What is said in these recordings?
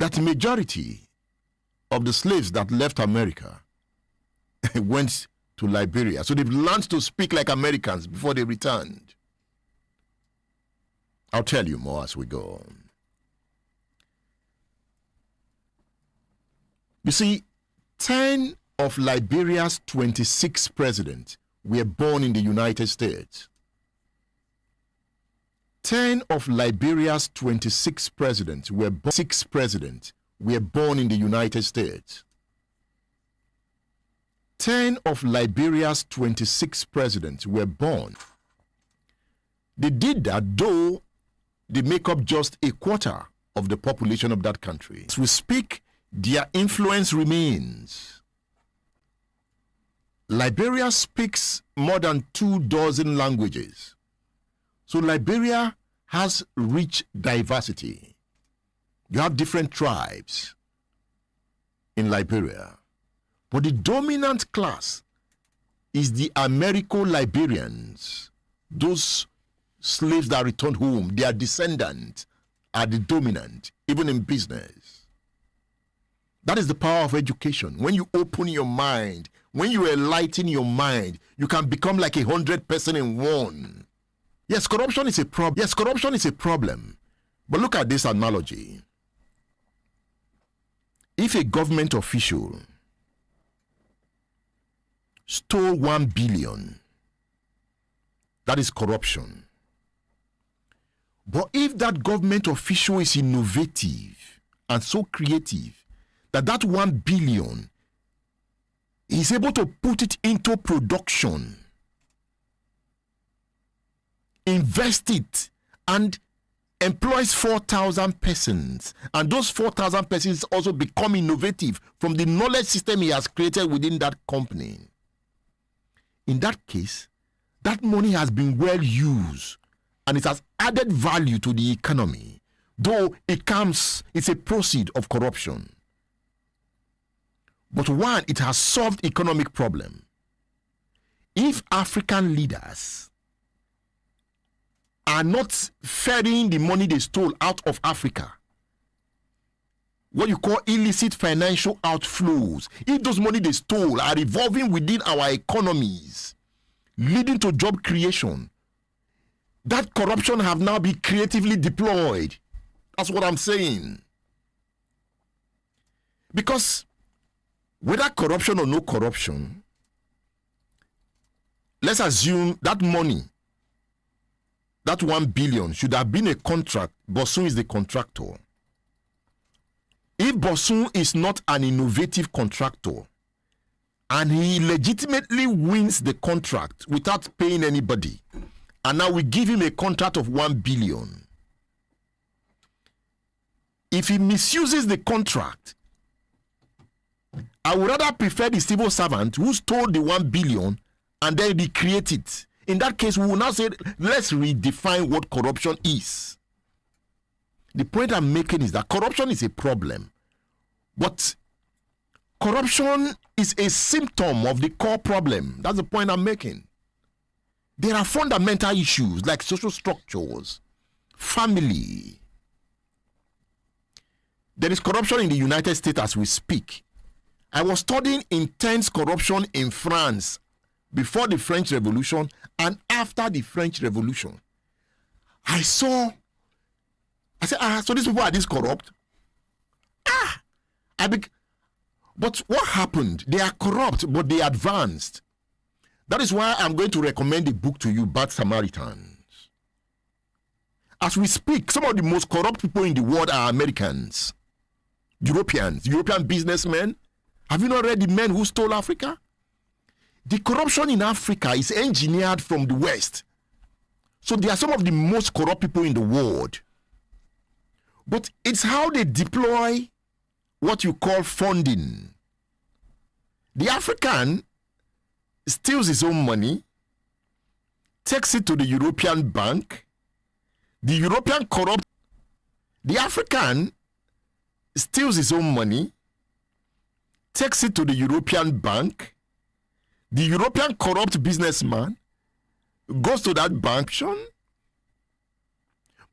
that the majority of the slaves that left America went to Liberia. So they've learned to speak like Americans before they returned. I'll tell you more as we go. You see, 10 of Liberia's 26 presidents were born in the United States. 10 of Liberia's 26 presidents were born in the United States. 10 of Liberia's 26 presidents were born. They did that though they make up just a quarter of the population of that country. As we speak, their influence remains. Liberia speaks more than 24 languages. So Liberia has rich diversity. You have different tribes in Liberia. But the dominant class is the Americo-Liberians. Those slaves that returned home, their descendants are the dominant, even in business. That is the power of education. When you open your mind, when you enlighten your mind, you can become like 100 person in one. Yes, corruption is a problem. Yes, corruption is a problem. But look at this analogy. If a government official stole 1 billion, that is corruption. But if that government official is innovative and so creative that 1 billion is able to put it into production, invest it, and employs 4,000 persons, and those 4,000 persons also become innovative from the knowledge system he has created within that company. In that case, that money has been well used and it has added value to the economy, though it's a proceed of corruption. But one, it has solved economic problem. If African leaders are not ferrying the money they stole out of Africa, what you call illicit financial outflows, if those money they stole are revolving within our economies, leading to job creation, that corruption have now been creatively deployed. That's what I'm saying. Because whether corruption or no corruption, let's assume that money, that 1 billion should have been a contract. Bosun is the contractor. If Bosun is not an innovative contractor and he legitimately wins the contract without paying anybody, and now we give him a contract of 1 billion, if he misuses the contract, I would rather prefer the civil servant who stole the 1 billion and then recreate it. In that case, we will now say, let's redefine what corruption is. The point I'm making is that corruption is a problem, but corruption is a symptom of the core problem. That's the point I'm making. There are fundamental issues like social structures, family. There is corruption in the United States as we speak. I was studying intense corruption in France before the French Revolution and after the French Revolution. I said, so these people are this corrupt? But what happened? They are corrupt, but they advanced. That is why I'm going to recommend the book to you, Bad Samaritans. As we speak, some of the most corrupt people in the world are Americans, Europeans, European businessmen. Have you not read The Men Who Stole Africa? The corruption in Africa is engineered from the West. So they are some of the most corrupt people in the world. But it's how they deploy what you call funding. The African steals his own money, takes it to the European bank. The European corrupt. The African steals his own money, takes it to the European bank. The European corrupt businessman goes to that bank.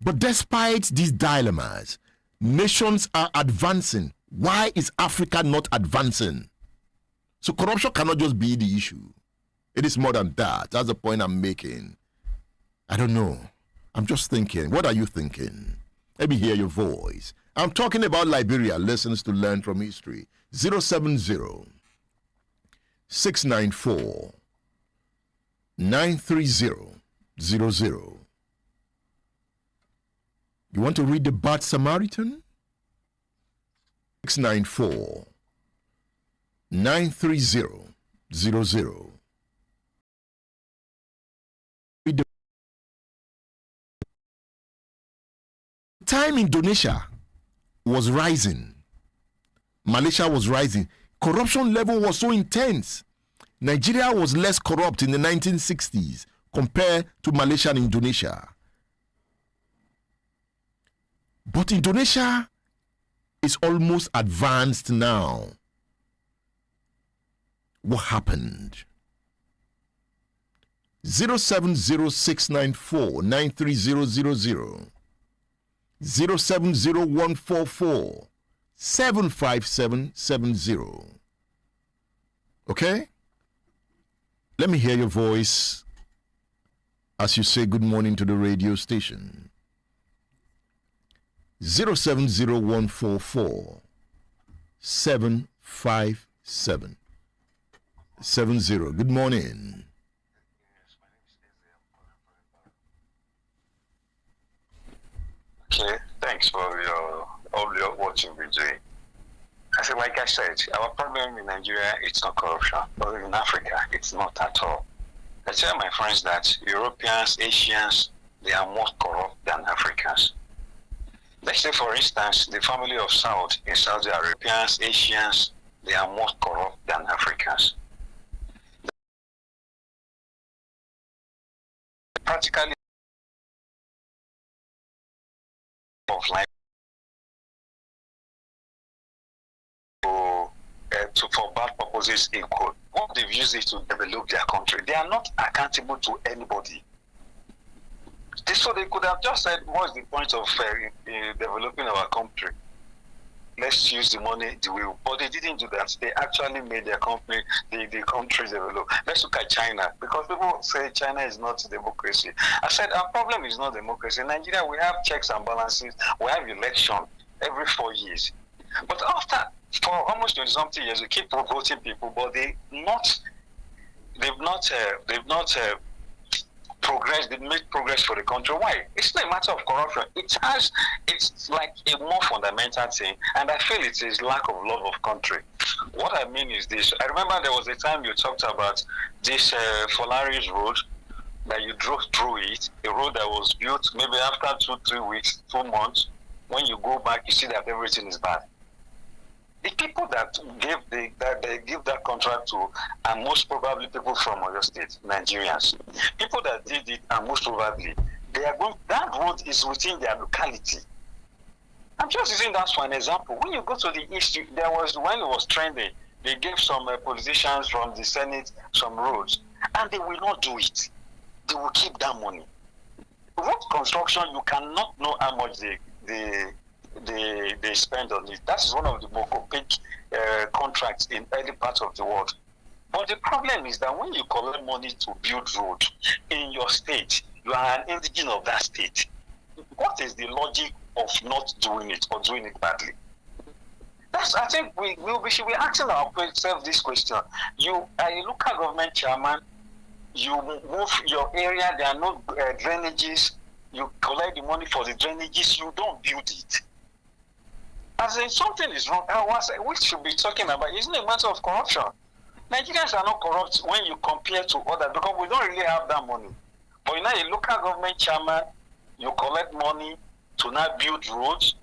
But despite these dilemmas, Nations are advancing. Why is Africa not advancing? So corruption cannot just be the issue. It is more than that. That's the point I'm making. I don't know. I'm just thinking. What are you thinking? Let me hear your voice. I'm talking about Liberia. Lessons to learn from history. 070 694 93000. You want to read the Bad Samaritan? 694 93000. Time Indonesia was rising, Malaysia was rising, corruption level was so intense. Nigeria was less corrupt in the 1960s compared to Malaysia and Indonesia. But Indonesia is almost advanced now. What happened? 07069493000. 07014475770. Okay? Let me hear your voice as you say good morning to the radio station. 07014475770. Good morning. Okay, thanks for all your what you've been doing. I said, like I said, our problem in Nigeria, it's not corruption, but in Africa, it's not at all. I tell my friends that Europeans, Asians, they are more corrupt than Africans. Let's say, for instance, the family of Saud in Saudi Arabia, Europeans, Asians, they are more corrupt than Africans. Practically, of life for bad purposes in quote. What they've used it to develop their country. They are not accountable to anybody. So they could have just said, what's the point of developing our country? Let's use the money the way. But they didn't do that. They actually made their company, the country develop. Let's look at China, because people say China is not democracy. I said our problem is not democracy. In Nigeria, we have checks and balances. We have election every 4 years. But for almost 20-something years, we keep voting people, but they've not progress. They made progress for the country. Why? It's not a matter of corruption. It's like a more fundamental thing, and I feel it is lack of love of country. What I mean is this. I remember there was a time you talked about this Polaris road, that you drove through it, a road that was built maybe after 2-3 weeks, 2 months. When you go back, you see that everything is bad. The people that they give that contract to are most probably people from Oyo State, Nigerians. People that did it are most probably that road is within their locality. I'm just using that for an example. When you go to the east, when it was trending, they gave some politicians from the Senate some roads, and they will not do it. They will keep that money. Road construction, you cannot know how much they spend on it. That is one of the most opaque contracts in any part of the world. But the problem is that when you collect money to build road in your state, you are an indigene of that state. What is the logic of not doing it or doing it badly? I think we should be asking ourselves this question. You are a local government chairman, you move your area, there are no drainages, you collect the money for the drainages, you don't build it. As in something is wrong, we should be talking about, it's not a matter of corruption. Nigerians are not corrupt when you compare to others, because we don't really have that money. But you know, a local government chairman, you collect money to now build roads,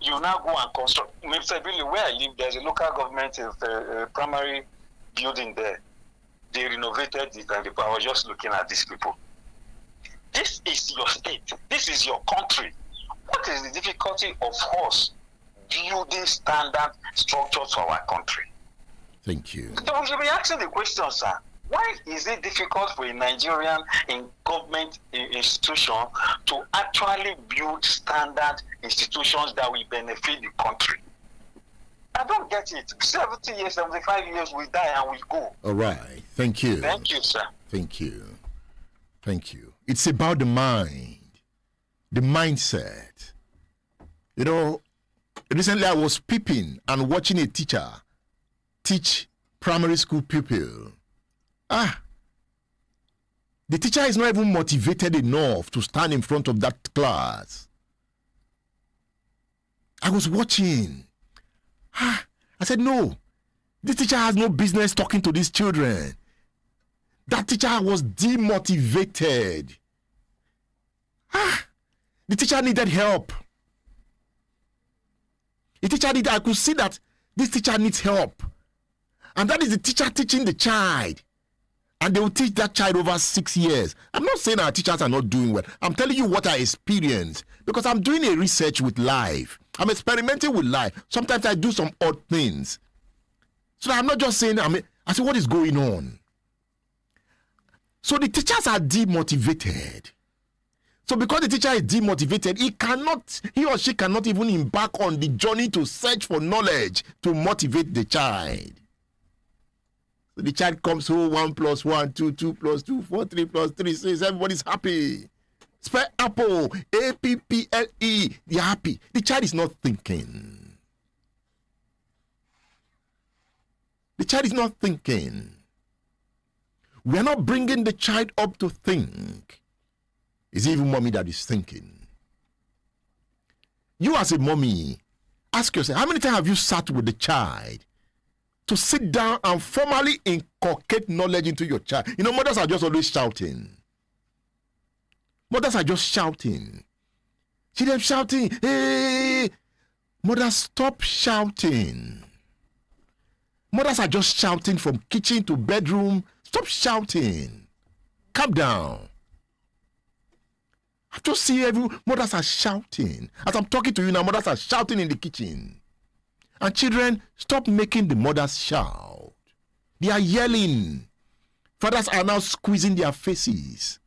you now go and construct. Maybe where I live, there's a local government primary building there. They renovated it, and I was just looking at these people. This is your state. This is your country. What is the difficulty of us building standard structures for our country? Thank you. So we should be asking the question, sir. Why is it difficult for a Nigerian in government institution to actually build standard institutions that will benefit the country? I don't get it. 70 years, 75 years, we die and we go. All right. Thank you. Thank you, sir. Thank you. Thank you. It's about the mind, the mindset. You know, recently I was peeping and watching a teacher teach primary school pupil. The teacher is not even motivated enough to stand in front of that class. I was watching. I said, no, this teacher has no business talking to these children. That teacher was demotivated. The teacher needed help. I could see that this teacher needs help. And that is the teacher teaching the child. And they will teach that child over 6 years. I'm not saying our teachers are not doing well. I'm telling you what I experienced. Because I'm doing a research with life. I'm experimenting with life. Sometimes I do some odd things. So I'm not just saying, I say, what is going on? So the teachers are demotivated. So because the teacher is demotivated, he or she cannot even embark on the journey to search for knowledge to motivate the child. So the child comes home, 1 + 1, 2, 2 + 2, 4, 3 + 3, 6, everybody's happy. Spell apple, APPLE, they're happy. The child is not thinking. The child is not thinking. We are not bringing the child up to think. It's even mommy that is thinking. You as a mommy, ask yourself, how many times have you sat with the child to sit down and formally inculcate knowledge into your child? You know, mothers are just always shouting. Mothers are just shouting. See them shouting, hey! Mothers, stop shouting. Mothers are just shouting from kitchen to bedroom. Stop shouting. Calm down. I just see mothers are shouting. As I'm talking to you now, mothers are shouting in the kitchen. And children, stop making the mothers shout. They are yelling. Fathers are now squeezing their faces.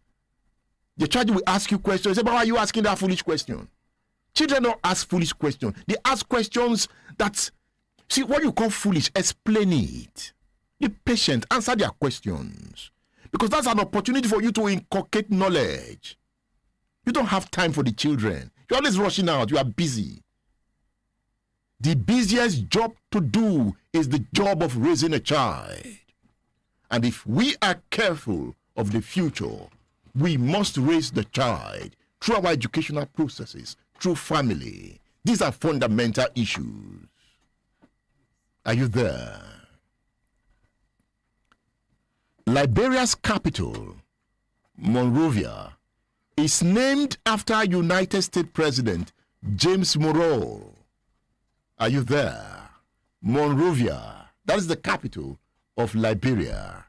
The child will ask you questions. Say, but why are you asking that foolish question? Children don't ask foolish questions. They ask questions that, see, what you call foolish, explain it. Be patient, answer their questions. Because that's an opportunity for you to inculcate knowledge. You don't have time for the children. You're always rushing out. You are busy. The busiest job to do is the job of raising a child. And if we are careful of the future, we must raise the child through our educational processes, through family. These are fundamental issues. Are you there? Liberia's capital, Monrovia, is named after United States President James Monroe. Are you there? Monrovia, that is the capital of Liberia.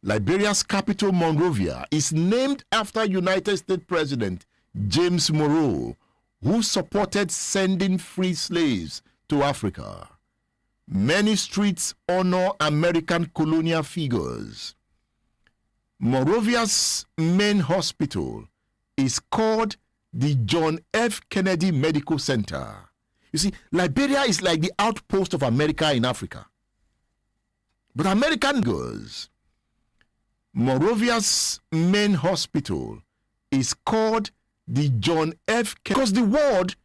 Liberia's capital, Monrovia, is named after United States President James Monroe, who supported sending free slaves to Africa. Many streets honor American colonial figures. Monrovia's main hospital is called the John F. Kennedy Medical Center. You see, Liberia is like the outpost of America in Africa. But American girls, Monrovia's main hospital is called the John F. Kennedy. Because the world,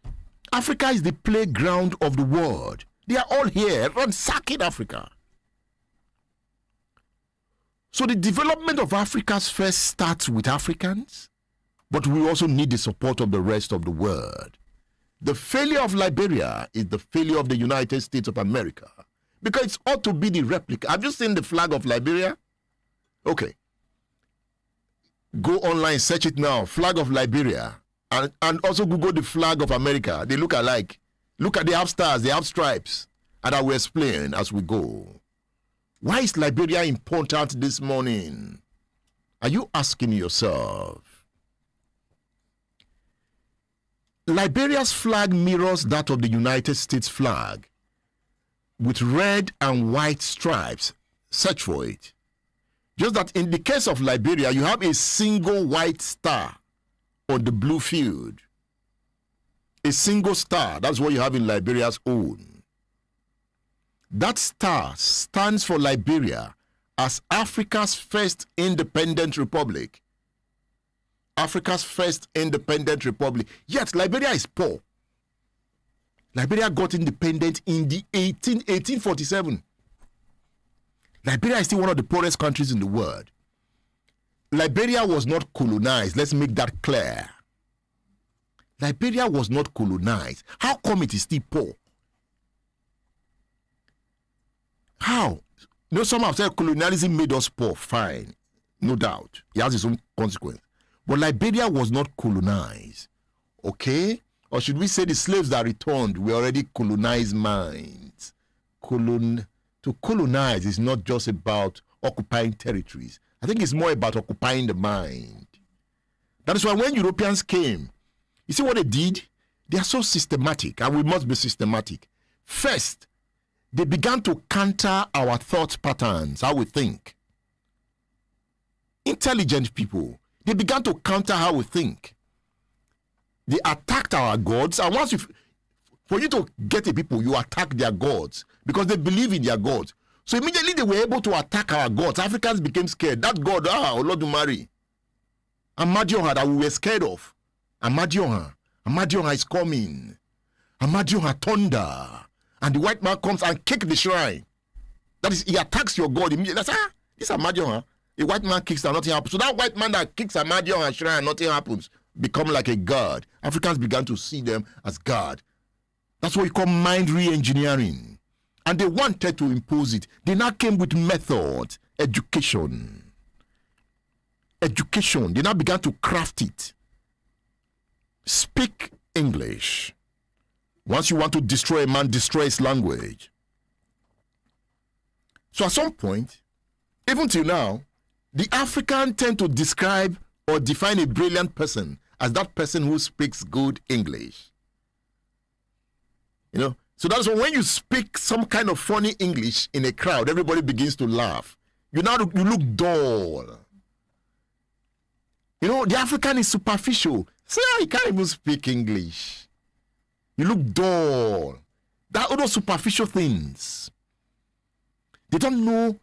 Africa is the playground of the world. They are all here ransacking Africa. So the development of Africa's first starts with Africans, but we also need the support of the rest of the world. The failure of Liberia is the failure of the United States of America, because it ought to be the replica. Have you seen the flag of Liberia? Okay. Go online, search it now, flag of Liberia, and also Google the flag of America. They look alike. Look at, they have stars, they have stripes, and I will explain as we go. Why is Liberia important this morning? Are you asking yourself? Liberia's flag mirrors that of the United States flag with red and white stripes. Search for it. Just that in the case of Liberia, you have a single white star on the blue field. A single star. That's what you have in Liberia's own. That star stands for Liberia as Africa's first independent republic. Africa's first independent republic. Yet Liberia is poor. Liberia got independent in the 1847. Liberia is still one of the poorest countries in the world. Liberia was not colonized. Let's make that clear. Liberia was not colonized. How come it is still poor? How? You know, some have said colonialism made us poor. Fine. No doubt. It has its own consequence. But Liberia was not colonized. Okay? Or should we say the slaves that returned were already colonized minds? To colonize is not just about occupying territories. I think it's more about occupying the mind. That is why when Europeans came, you see what they did? They are so systematic, and we must be systematic. First, they began to counter our thought patterns, how we think. Intelligent people, they began to counter how we think. They attacked our gods, and once for you to get a people, you attack their gods because they believe in their gods. So immediately they were able to attack our gods. Africans became scared. That god, Olodumare, Amadioha, that we were scared of. Amadioha is coming. Amadioha thunder. And the white man comes and kicks the shrine. That is, he attacks your god immediately. That's this Amadioha. A white man kicks and nothing happens. So that white man that kicks Amadioha shrine and nothing happens become like a god. Africans began to see them as god. That's what we call mind re-engineering. And they wanted to impose it. They now came with methods, education. Education. They now began to craft it. Speak English. Once you want to destroy a man, destroy his language. So at some point, even till now, the African tend to describe or define a brilliant person as that person who speaks good English. You know, so that's why when you speak some kind of funny English in a crowd, everybody begins to laugh. You look dull. You know, the African is superficial. Say, he can't even speak English. You look dull. That all those superficial things. They don't know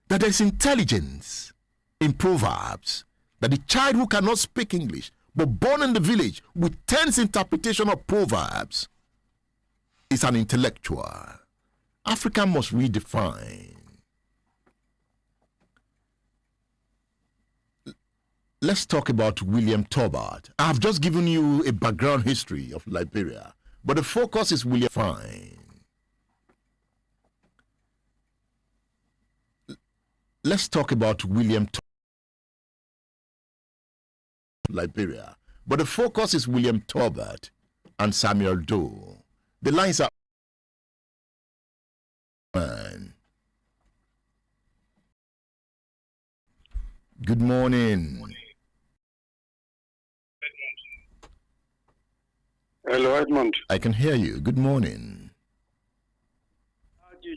that there's intelligence in Proverbs. That the child who cannot speak English, but born in the village with tense interpretation of Proverbs, is an intellectual. Africa must redefine. Let's talk about William Tolbert. I've just given you a background history of Liberia, but the focus is William Fine. Let's talk about William Tolbert, Liberia, but the focus is William Tolbert and Samuel Doe. The lines are man. Good morning. Hello, Edmund. I can hear you. Good morning.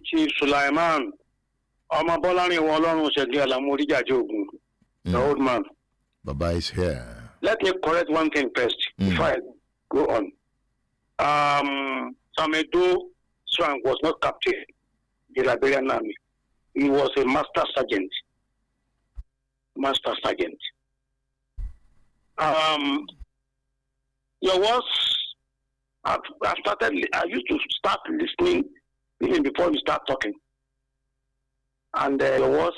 Chief Sulaiman. The old man. Baba is here. Let me correct one thing first before I go on. Samedo Swang was not captain in the Liberian army. He was a master sergeant. Master sergeant. There was, I used to start listening even before you start talking. And there was,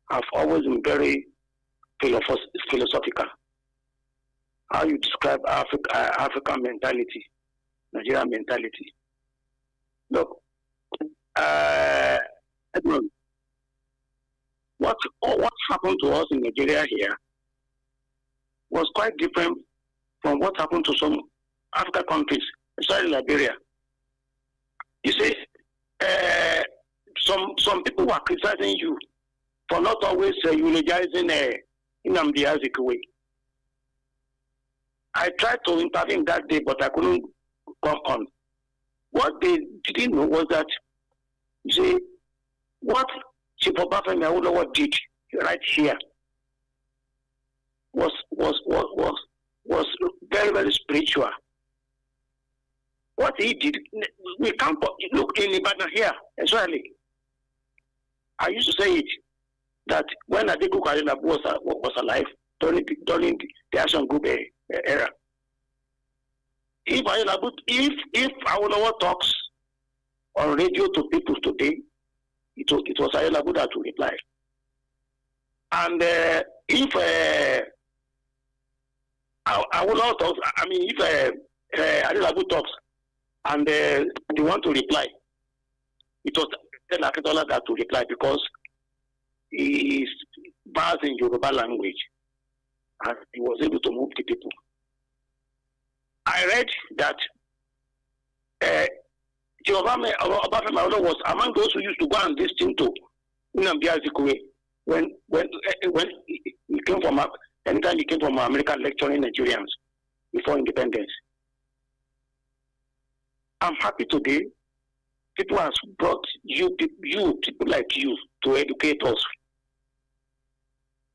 I've always been very philosophical. How you describe African mentality, Nigerian mentality. Look, Edmund, what happened to us in Nigeria here was quite different from what happened to some African countries, especially Liberia. You see, some people were criticizing you for not always eulogizing Nnamdi Azikiwe. I tried to intervene that day, but I couldn't come on. What they didn't know was that, you see, what Chief Obafemi Awolowo did right here was very, very spiritual. What he did, we can't look in Ibadan here, especially. I used to say it that when Adeku Karinabu was alive during the Action Group era, if Awolowo talks on radio to people today, it was Ayolabu that to reply. And if Awolowo talks, I mean, if Ayolabu talks and they want to reply, it was Akitola that to reply because he is versed in Yoruba language and he was able to move the people. I read that Obafemi was among those who used to go and listen to Nnamdi Azikiwe when he came from anytime he came from America lecturing Nigerians before independence. I'm happy today. People have brought people like you to educate us.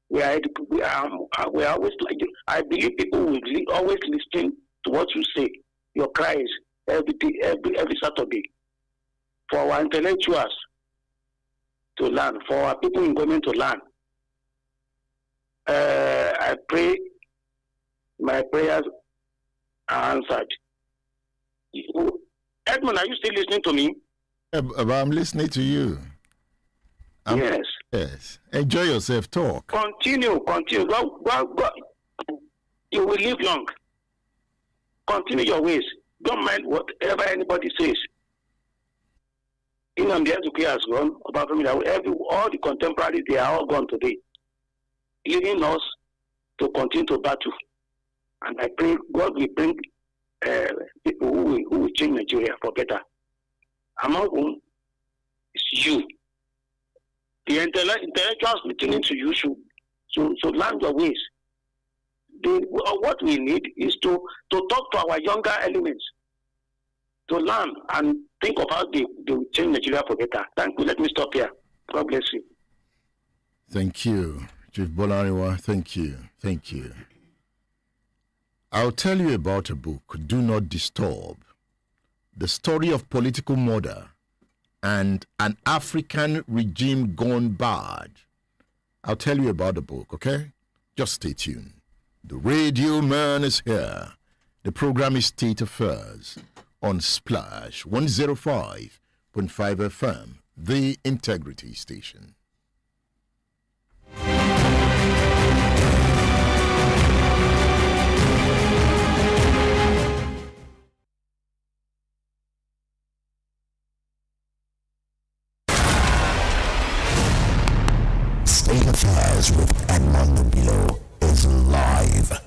We are always like you. I believe people will always listen to what you say, your cries every Saturday. For our intellectuals to learn, for our people in government to learn. I pray my prayers are answered. Edmund, are you still listening to me? I'm listening to you. Yes. Yes. Enjoy yourself. Talk. Continue. Go. You will live long. Continue your ways. Don't mind whatever anybody says. Nnamdi Azikiwe has gone. All the contemporaries, they are all gone today, leaving us to continue to battle. And I pray God will bring people who will change Nigeria for better. Among whom is you. The intellectuals listening to you should learn your ways. What we need is to talk to our younger elements, to learn and think of how they will change Nigeria for better. Thank you. Let me stop here. God bless you. Thank you, Chief Bolariwa. Thank you. I'll tell you about a book, Do Not Disturb, the story of political murder and an African regime gone bad. I'll tell you about the book, okay? Just stay tuned. The radio man is here. The program is State Affairs on Splash 105.5 FM, the Integrity Station. State Affairs with Edmond Bilo is live.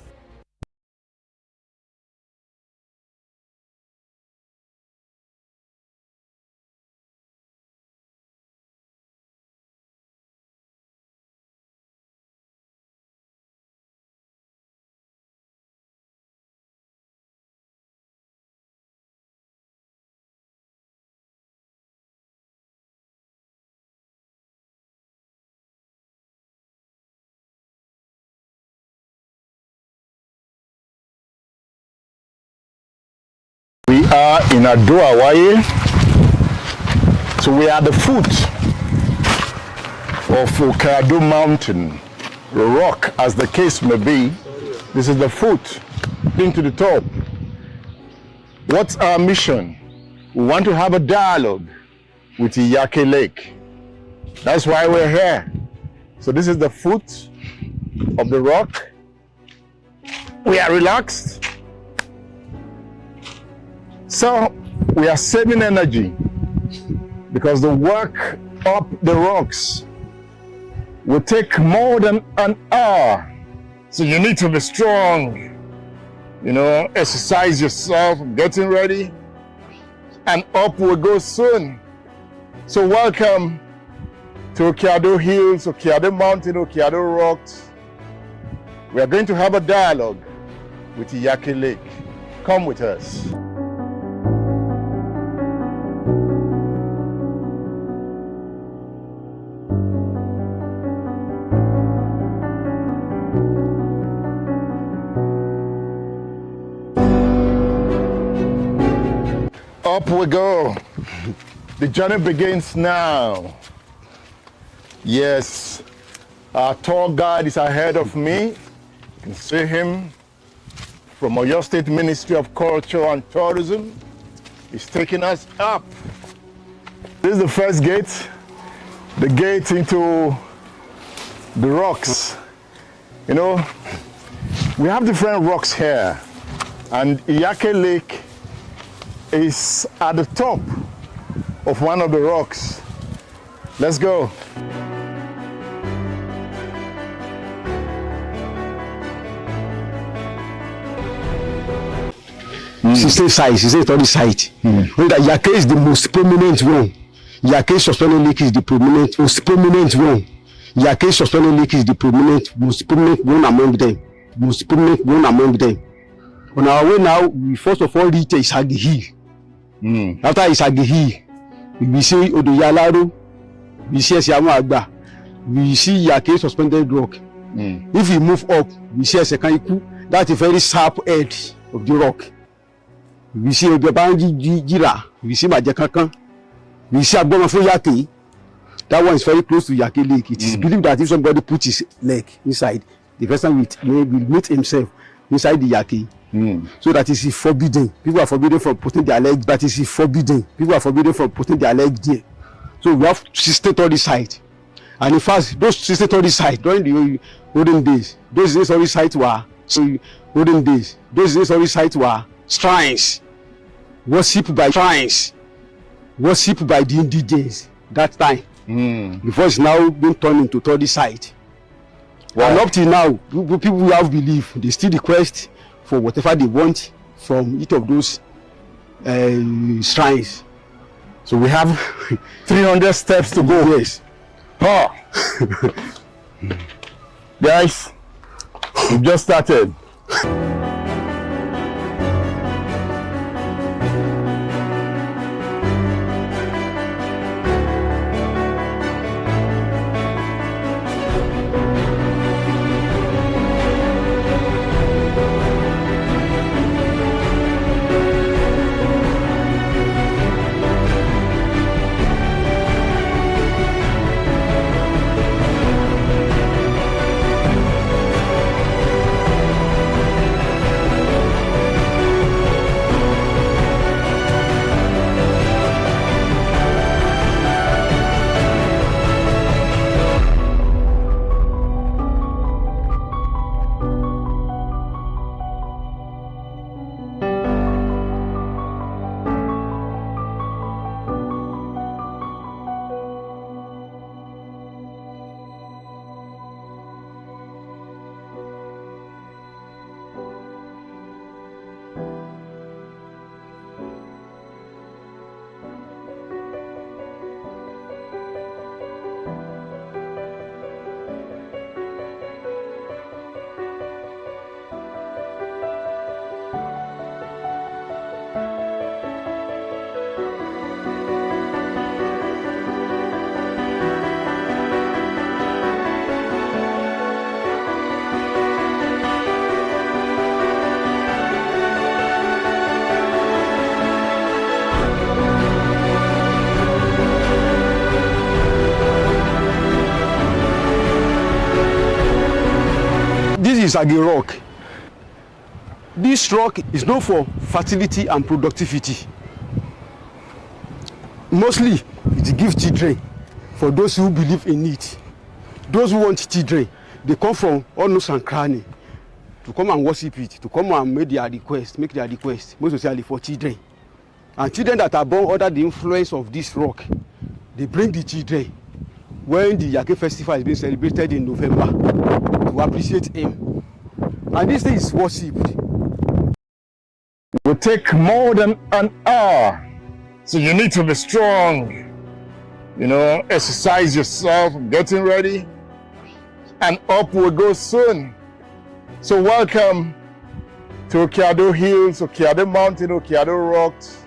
We are in Ado, Hawaii. So we are at the foot of Okiado Mountain, rock as the case may be. This is the foot into the top. What's our mission? We want to have a dialogue with Iyake Lake. That's why we're here. So this is the foot of the rock. We are relaxed. So we are saving energy because the work up the rocks will take more than an hour. So you need to be strong, exercise yourself, getting ready, and up we'll go soon. So welcome to Okiado Hills, Okiado Mountain, Okiado Rocks. We are going to have a dialogue with Iyake Lake. Come with us. we go. The journey begins now. Yes, our tour guide is ahead of me. You can see him from Oyo State Ministry of Culture and Tourism. He's taking us up. This is the first gate, the gate into the rocks. You know, we have different rocks here, and Iyake Lake is at the top of one of the rocks. Let's go. She says 30 site. When that Iyake is the most prominent one. Iyake Suspended Lake is the most prominent one. Iyake Suspended Lake is the most prominent one among them. Most prominent one among them. On our way now, we first of all reach Isagi Hill. After Isagi Hill, we see Odoyalaro, we see Esiamu Agba, we see Iyake Suspended Rock. If we move up, we see Esekaniku. That's a very sharp edge of the rock. We see Obebanji Jira, we see Majekakan, we see Agbomafo Iyake. That one is very close to Iyake Lake. It is believed that if somebody puts his leg inside, the person will meet himself inside the Iyake. So that is forbidden. People are forbidden from putting their leg. That is forbidden. People are forbidden from putting their leg there. So we have 60-30 sites. And in fact, those 60-30 sites during the olden days, those 60-30 sites were olden days. Those 60-30 sites were shrines, worshipped by shrines, worshipped by the indigenes that time. Before it's now been turned into 30 sites. Wow. And up till now, people have belief. They still request for whatever they want from each of those shrines. So we have 300 steps to go. Yes. Oh. Guys, we've just started. This is Agi rock. This rock is known for fertility and productivity. Mostly, it gives children for those who believe in it. Those who want children, they come from all nooks and crannies to come and worship it, to come and make their request, most especially for children. And children that are born under the influence of this rock, they bring the children when the Iyake festival is being celebrated in November to appreciate him. And this thing is worshipped. It will take more than an hour. So you need to be strong. You know, exercise yourself, getting ready. And up we'll go soon. So welcome to Okiado Hills, Okiado Mountain, Okiado Rocks.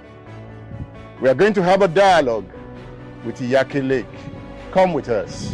We are going to have a dialogue with Iyake Lake. Come with us.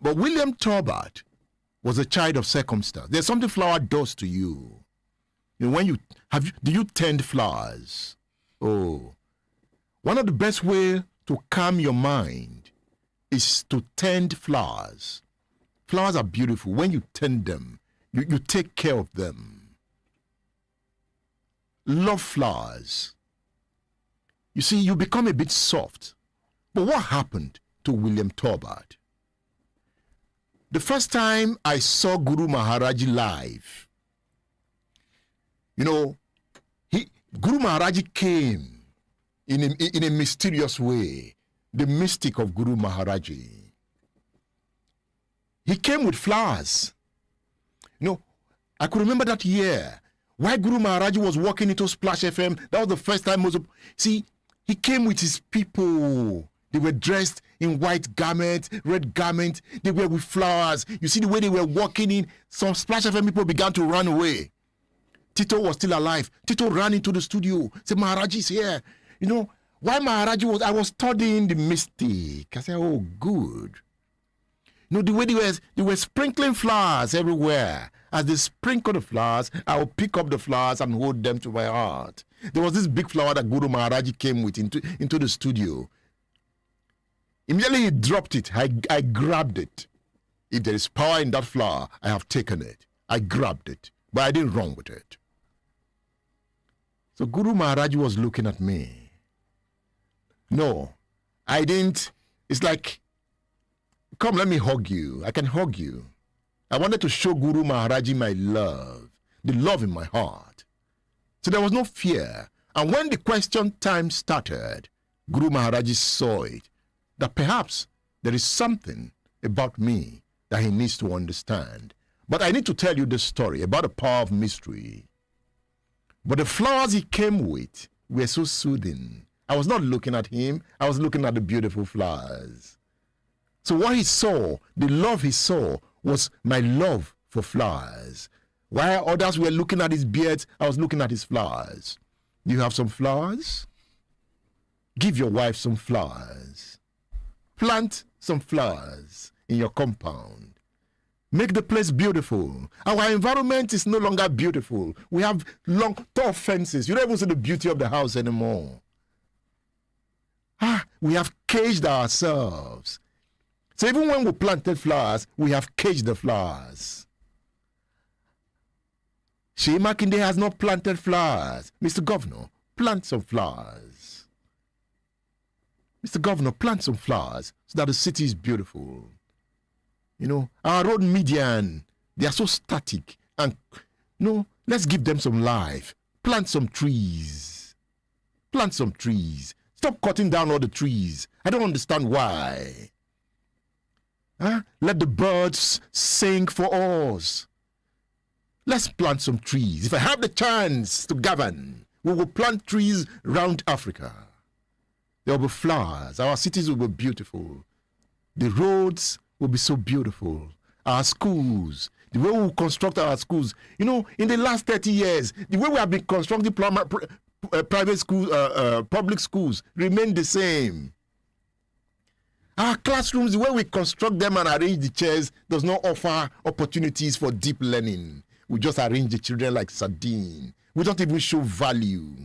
But William Tolbert was a child of circumstance. There's something flower does to you. When do you tend flowers? Oh, one of the best way to calm your mind is to tend flowers. Flowers are beautiful. When you tend them, you take care of them. Love flowers. You see, you become a bit soft. But what happened to William Tolbert? The first time I saw Guru Maharaji live, Guru Maharaji came in a mysterious way. The mystic of Guru Maharaji. He came with flowers. I could remember that year. While Guru Maharaji was walking into Splash FM, that was the first time. See, he came with his people. They were dressed in white garments, red garments. They were with flowers. You see the way they were walking in. Some Splash FM people began to run away. Tito was still alive. Tito ran into the studio. Said, Maharaji is here. Why Maharaji I was studying the mystic. I said, oh, good. The way they were sprinkling flowers everywhere. As they sprinkled the flowers, I would pick up the flowers and hold them to my heart. There was this big flower that Guru Maharaji came with into the studio. Immediately he dropped it. I grabbed it. If there is power in that flower, I have taken it. I grabbed it, but I didn't run with it. So Guru Maharaji was looking at me. No, I didn't. It's like, come, let me hug you. I can hug you. I wanted to show Guru Maharaji my love, the love in my heart. So there was no fear. And when the question time started, Guru Maharaji saw it, that perhaps there is something about me that he needs to understand. But I need to tell you this story about the power of mystery. But the flowers he came with were so soothing. I was not looking at him. I was looking at the beautiful flowers. So what he saw, the love he saw, was my love for flowers. While others were looking at his beard, I was looking at his flowers. Do you have some flowers? Give your wife some flowers. Plant some flowers in your compound. Make the place beautiful. Our environment is no longer beautiful. We have long, tall fences. You don't even see the beauty of the house anymore. We have caged ourselves. So even when we planted flowers, we have caged the flowers. Sheyi Makinde has not planted flowers. Mr. Governor, plant some flowers. Mr. Governor, plant some flowers so that the city is beautiful. Our road median, they are so static. And, let's give them some life. Plant some trees. Plant some trees. Stop cutting down all the trees. I don't understand why. Let the birds sing for us. Let's plant some trees. If I have the chance to govern, we will plant trees around Africa. There will be flowers. Our cities will be beautiful. The roads will be so beautiful. Our schools, the way we will construct our schools. In the last 30 years, the way we have been constructing private schools, public schools, remain the same. Our classrooms, the way we construct them and arrange the chairs, does not offer opportunities for deep learning. We just arrange the children like sardine. We don't even show value.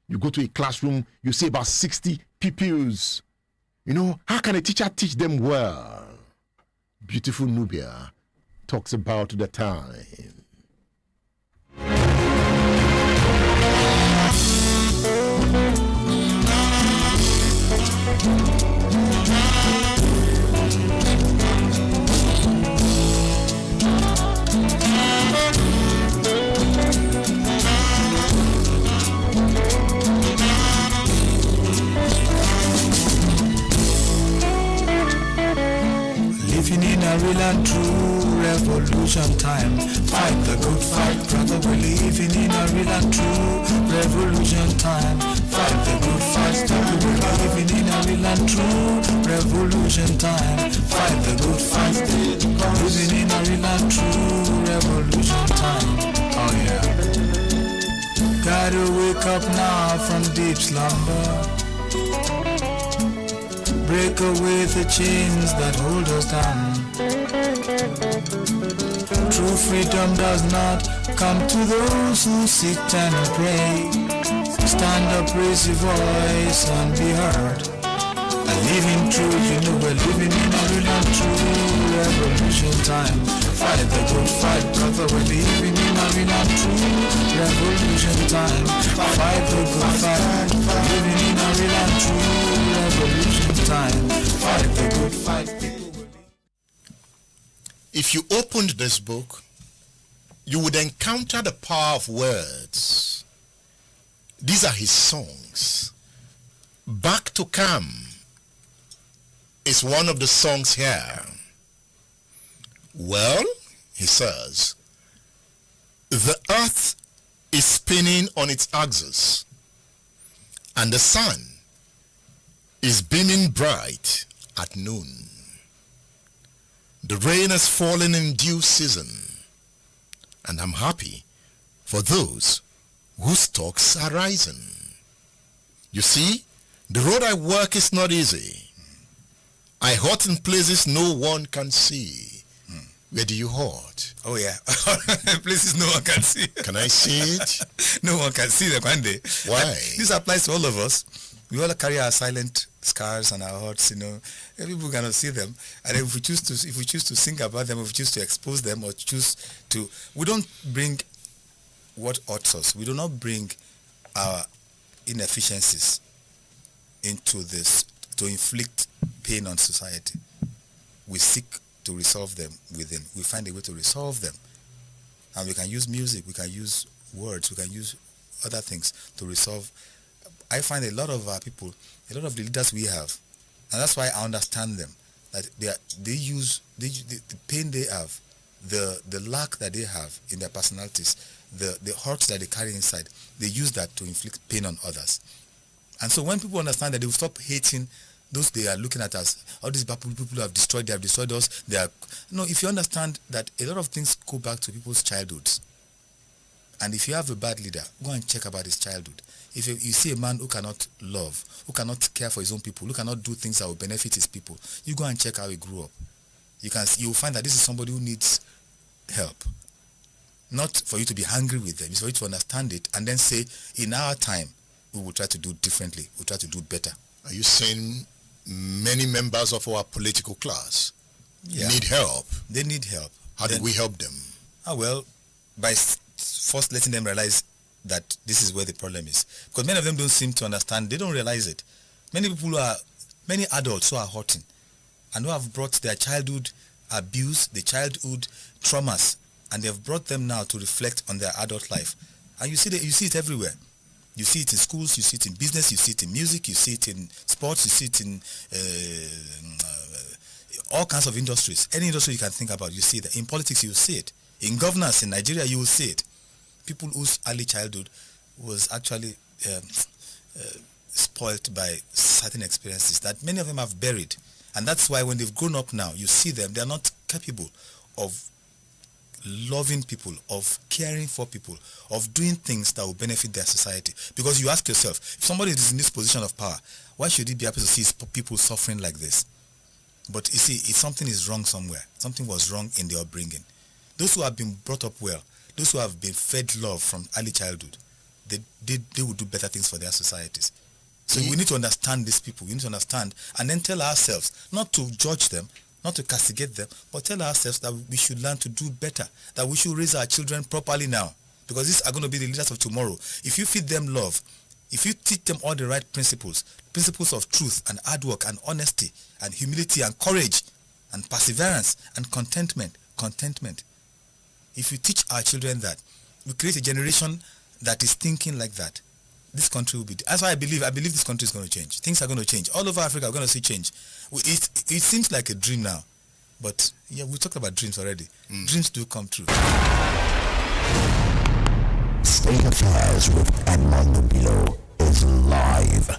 You go to a classroom, you see about 60 pupils. How can a teacher teach them well? Beautiful Nubia talks about the time. Living in a real and true revolution time. Fight the good fight, brother. We're living in a real and true revolution time. Fight the good fight, brother. We're living in a real and true revolution time. Fight the good fight, living in a real and true revolution time. Oh yeah. Gotta wake up now from deep slumber. Break away the chains that hold us down. True freedom does not come to those who sit and pray. Stand up, raise your voice and be heard. And living true, you know we're living in a real and true revolution time. Fight the good fight, brother, we're living in a real and true revolution time. Fight the good fight, living in a real and true revolution time. Fight the good fight, people will live. If you opened this book, you would encounter the power of words. These are his songs. Back to Come is one of the songs here. Well, he says, the earth is spinning on its axis, and the sun is beaming bright at noon. The rain has fallen in due season, and I'm happy for those whose stocks are rising. You see, the road I work is not easy. I hurt in places no one can see. Where do you hurt? Oh yeah, places no one can see. Can I see it? No one can see them one day. Why? This applies to all of us. We all carry our silent scars and our hurts, you know. People cannot see them, and if we choose to think about them, if we choose to expose them, or choose to, we don't bring what hurts us. We do not bring our inefficiencies into this to inflict pain on society. We seek to resolve them within. We find a way to resolve them, and we can use music, we can use words, we can use other things to resolve. I find a lot of our people, a lot of the leaders we have, and that's why I understand them, that they use the pain they have, the lack that they have in their personalities, the hurts that they carry inside, they use that to inflict pain on others. And so when people understand that, they will stop hating those they are looking at as all these people have destroyed us. If you understand that a lot of things go back to people's childhoods, and if you have a bad leader, go and check about his childhood. If you see a man who cannot love, who cannot care for his own people, who cannot do things that will benefit his people, you go and check how he grew up. You'll find that this is somebody who needs help. Not for you to be angry with them, it's for you to understand it and then say, in our time, we will try to do differently, we'll try to do better. Are you saying many members of our political class need help? They need help. How do we help them? Well, by first letting them realize that this is where the problem is. Because many of them don't seem to understand, they don't realize it. Many adults who are hurting and who have brought their childhood abuse, their childhood traumas, and they have brought them now to reflect on their adult life. And you see it everywhere. You see it in schools, you see it in business, you see it in music, you see it in sports, you see it in all kinds of industries. Any industry you can think about, you see that. In politics, you will see it. In governance in Nigeria, you will see it. People whose early childhood was actually spoilt by certain experiences that many of them have buried. And that's why when they've grown up now, you see them, they are not capable of loving people, of caring for people, of doing things that will benefit their society. Because you ask yourself, if somebody is in this position of power, why should he be happy to see people suffering like this? But you see, if something is wrong somewhere, something was wrong in their upbringing. Those who have been brought up well, those who have been fed love from early childhood, they will do better things for their societies. So we need to understand these people. We need to understand and then tell ourselves, not to judge them, not to castigate them, but tell ourselves that we should learn to do better, that we should raise our children properly now, because these are going to be the leaders of tomorrow. If you feed them love, if you teach them all the right principles of truth and hard work and honesty and humility and courage and perseverance and contentment, if you teach our children that, we create a generation that is thinking like that, this country will be. That's why I believe this country is going to change. Things are going to change. All over Africa, we're going to see change. It seems like a dream now, but yeah, we talked about dreams already. Dreams do come true. State Affairs with Edmond Below is live.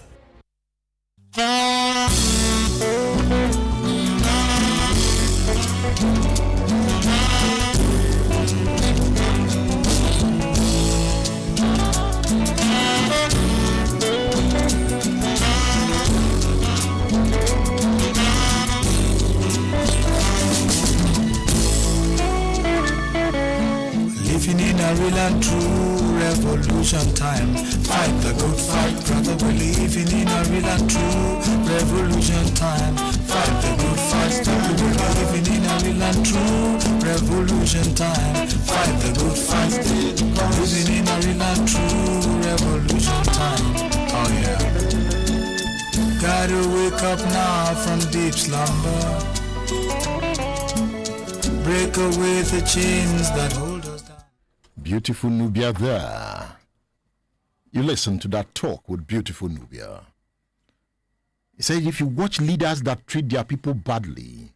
a real and true revolution time. Fight the good fight, brother, we're living in a real and true revolution time. Fight the good fight, stop, we're living in a real and true revolution time. Fight the good fight, living in a real and true revolution time. Oh yeah. Gotta wake up now from deep slumber. Break away the chains that hold us down. Beautiful Nubia there. You listen to that talk with beautiful Nubia. He said if you watch leaders that treat their people badly,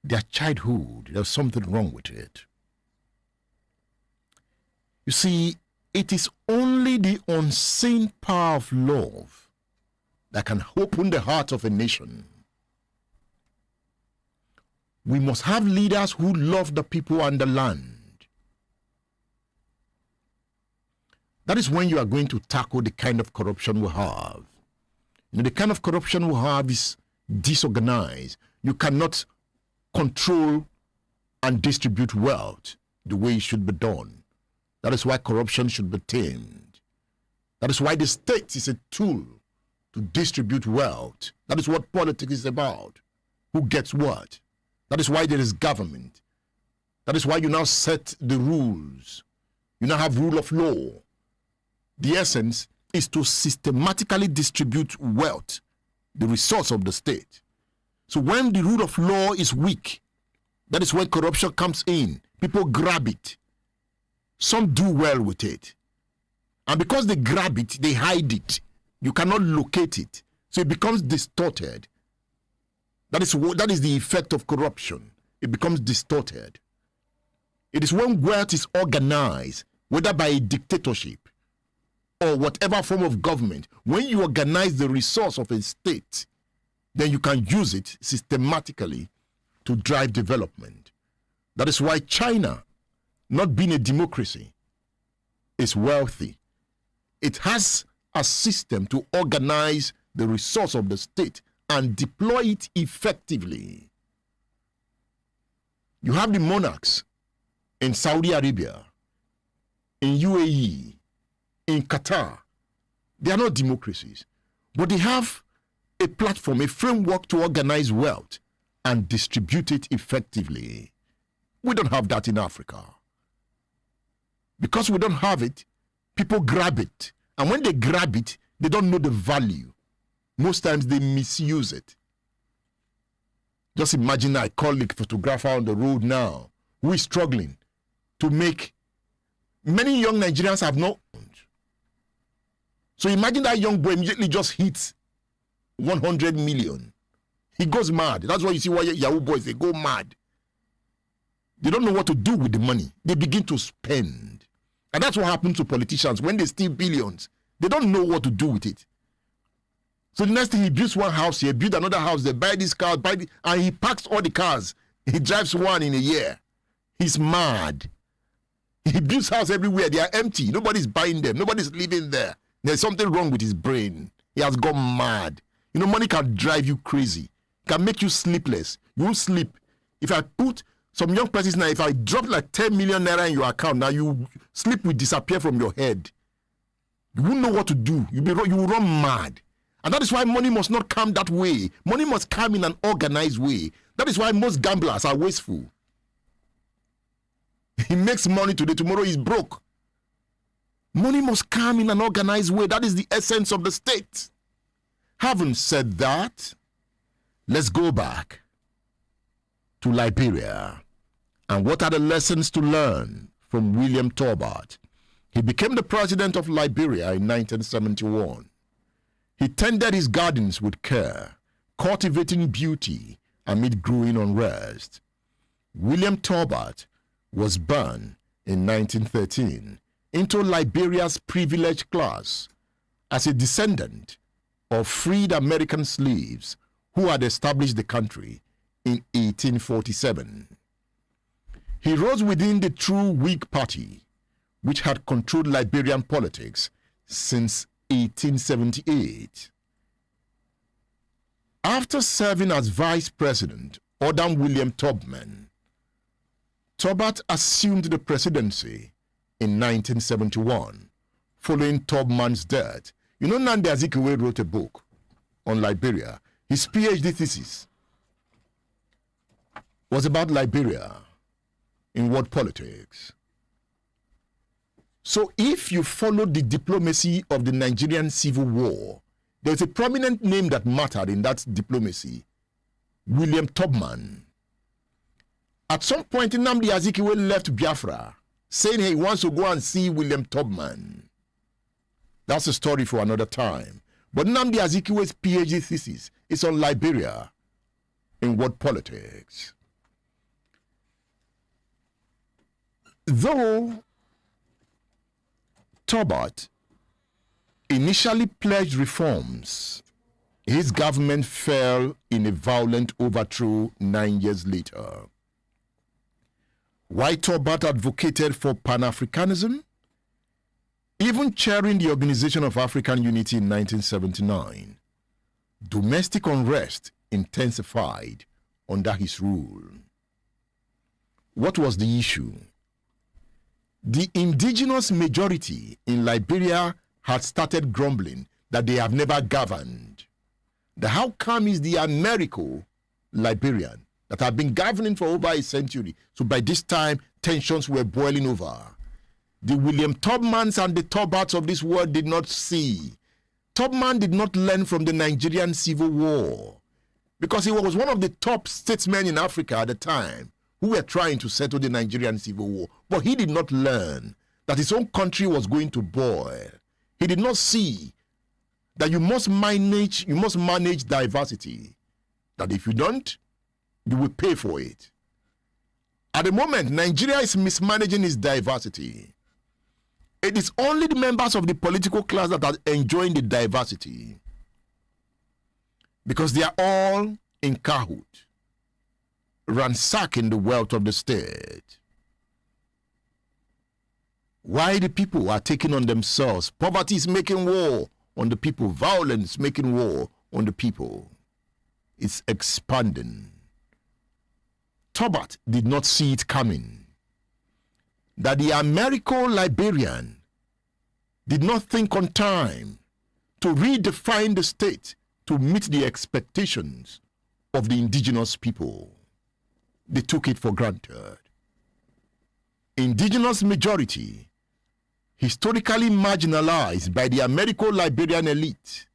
their childhood, there's something wrong with it. You see, it is only the unseen power of love that can open the heart of a nation. We must have leaders who love the people and the land. That is when you are going to tackle the kind of corruption we have. You know, the kind of corruption we have is disorganized. You cannot control and distribute wealth the way it should be done. That is why corruption should be tamed. That is why the state is a tool to distribute wealth. That is what politics is about. Who gets what? That is why there is government. That is why you now set the rules. You now have rule of law. The essence is to systematically distribute wealth, the resource of the state. So when the rule of law is weak, that is when corruption comes in. People grab it. Some do well with it. And because they grab it, they hide it. You cannot locate it. So it becomes distorted. That is the effect of corruption. It becomes distorted. It is when wealth is organized, whether by a dictatorship or whatever form of government, when you organize the resource of a state, then you can use it systematically to drive development. That is why China, not being a democracy, is wealthy. It has a system to organize the resource of the state and deploy it effectively. You have the monarchs in Saudi Arabia, in UAE, in Qatar. They are not democracies, but they have a platform, a framework to organize wealth and distribute it effectively. We don't have that in Africa. Because we don't have it, people grab it. And when they grab it, they don't know the value. Most times they misuse it. Just imagine I call the photographer on the road now who is struggling to make. Many young Nigerians have not. So imagine that young boy immediately just hits 100 million. He goes mad. That's why you see why Yahoo boys, they go mad. They don't know what to do with the money. They begin to spend. And that's what happens to politicians when they steal billions. They don't know what to do with it. So the next thing, he builds one house here, build another house, they buy this car, and he parks all the cars. He drives one in a year. He's mad. He builds houses everywhere. They are empty. Nobody's buying them. Nobody's living there. There's something wrong with his brain. He has gone mad. You know, money can drive you crazy. Can make you sleepless. You won't sleep. If I put some young persons now, if I drop like 10 million naira in your account, now sleep will disappear from your head. You won't know what to do. You will run mad. And that is why money must not come that way. Money must come in an organized way. That is why most gamblers are wasteful. He makes money today, tomorrow he's broke. Money must come in an organized way. That is the essence of the state. Having said that, let's go back to Liberia. And what are the lessons to learn from William Tolbert? He became the president of Liberia in 1971. He tended his gardens with care, cultivating beauty amid growing unrest. William Tolbert was born in 1913 into Liberia's privileged class as a descendant of freed American slaves who had established the country in 1847. He rose within the true Whig Party, which had controlled Liberian politics since 1878. After serving as vice president under William Tubman, Tolbert assumed the presidency in 1971, following Tolbert's death. You know, Nnamdi Azikiwe wrote a book on Liberia. His PhD thesis was about Liberia in world politics. So if you follow the diplomacy of the Nigerian Civil War, there's a prominent name that mattered in that diplomacy, William Tubman. At some point, Nnamdi Azikiwe left Biafra, saying he wants to go and see William Tubman. That's a story for another time. But Nnamdi Azikiwe's PhD thesis is on Liberia in world politics. Though Tolbert initially pledged reforms, his government fell in a violent overthrow 9 years later. While Tolbert advocated for Pan-Africanism, even chairing the Organization of African Unity in 1979, domestic unrest intensified under his rule. What was the issue? The indigenous majority in Liberia had started grumbling that they have never governed. How come is the Liberian that have been governing for over a century? So by this time, tensions were boiling over. The William Tubmans and the Tolberts of this world did not see. Tubman did not learn from the Nigerian Civil War because he was one of the top statesmen in Africa at the time who were trying to settle the Nigerian Civil War. But he did not learn that his own country was going to boil. He did not see that you must manage diversity. That if you don't, you will pay for it. At the moment, Nigeria is mismanaging its diversity. It is only the members of the political class that are enjoying the diversity because they are all in cahoot, ransacking the wealth of the state. Why the people are taking on themselves? Poverty is making war on the people. Violence making war on the people. It's expanding. Tolbert did not see it coming. That the Liberian did not think on time to redefine the state to meet the expectations of the indigenous people. They took it for granted. Indigenous majority, historically marginalized by the Liberian elite,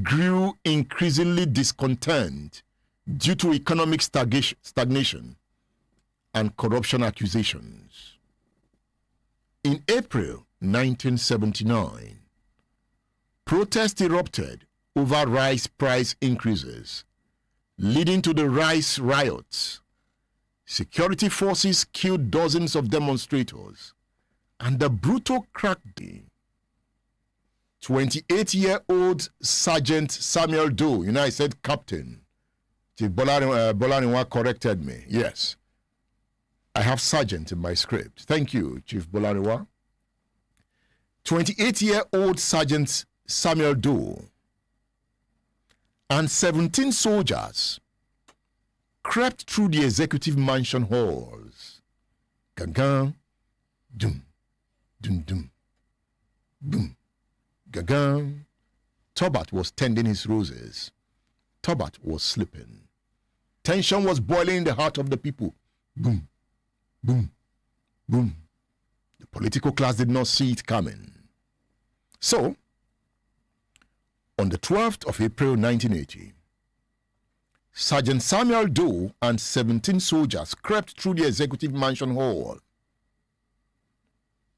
grew increasingly discontent due to economic stagnation and corruption accusations. In April 1979, protests erupted over rice price increases, leading to the rice riots. Security forces killed dozens of demonstrators, and the brutal crackdown. 28-year-old Sergeant Samuel Doe, I said captain. Chief Bolaniwa corrected me. Yes. I have sergeant in my script. Thank you, Chief Bolaniwa. 28-year-old Sergeant Samuel Doe and 17 soldiers crept through the executive mansion halls. Gagan, dum, dum, dum, boom, gagan. Tolbert was tending his roses. Tolbert was sleeping. Tension was boiling in the heart of the people. Boom, boom, boom. The political class did not see it coming. So, on the 12th of April 1980, Sergeant Samuel Doe and 17 soldiers crept through the executive mansion hall.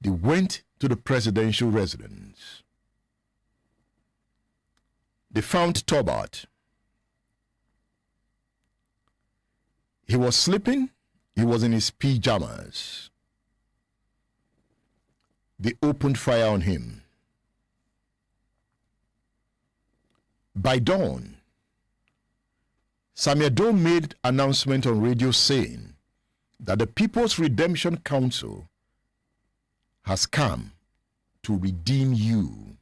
They went to the presidential residence. They found Tolbert. He was sleeping. He was in his pajamas. They opened fire on him. By dawn, Samuel Doe made announcement on radio saying that the People's Redemption Council has come to redeem you.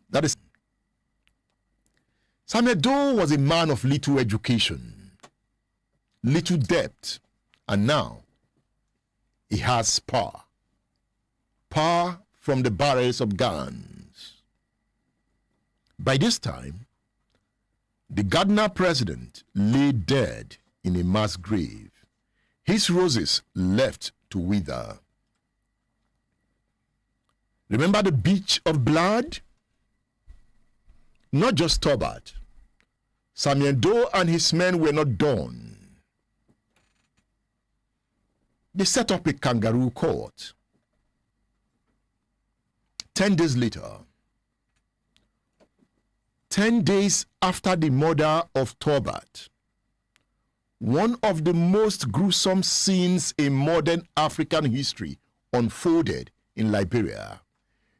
That is, Samuel Doe was a man of little education, little depth, and now he has power. power from the barrels of guns. By this time, the Gardner president lay dead in a mass grave, his roses left to wither. Remember the beach of blood? Not just Tolbert. Samuel Doe and his men were not done. They set up a kangaroo court. 10 days later, 10 days after the murder of Tolbert, one of the most gruesome scenes in modern African history unfolded in Liberia.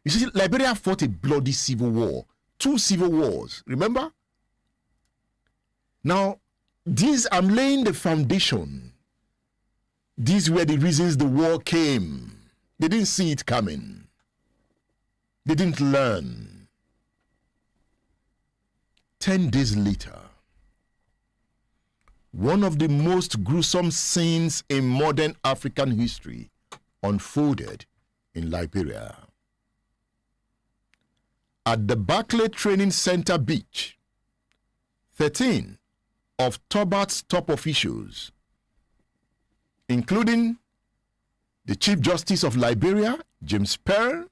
You see, Liberia fought a bloody civil war, 2 civil wars, remember? Now, I'm laying the foundation. These were the reasons the war came. They didn't see it coming. They didn't learn. 10 days later, one of the most gruesome scenes in modern African history unfolded in Liberia. At the Barclay Training Center beach, 13 of Tolbert's top officials, including the Chief Justice of Liberia, James Pearl,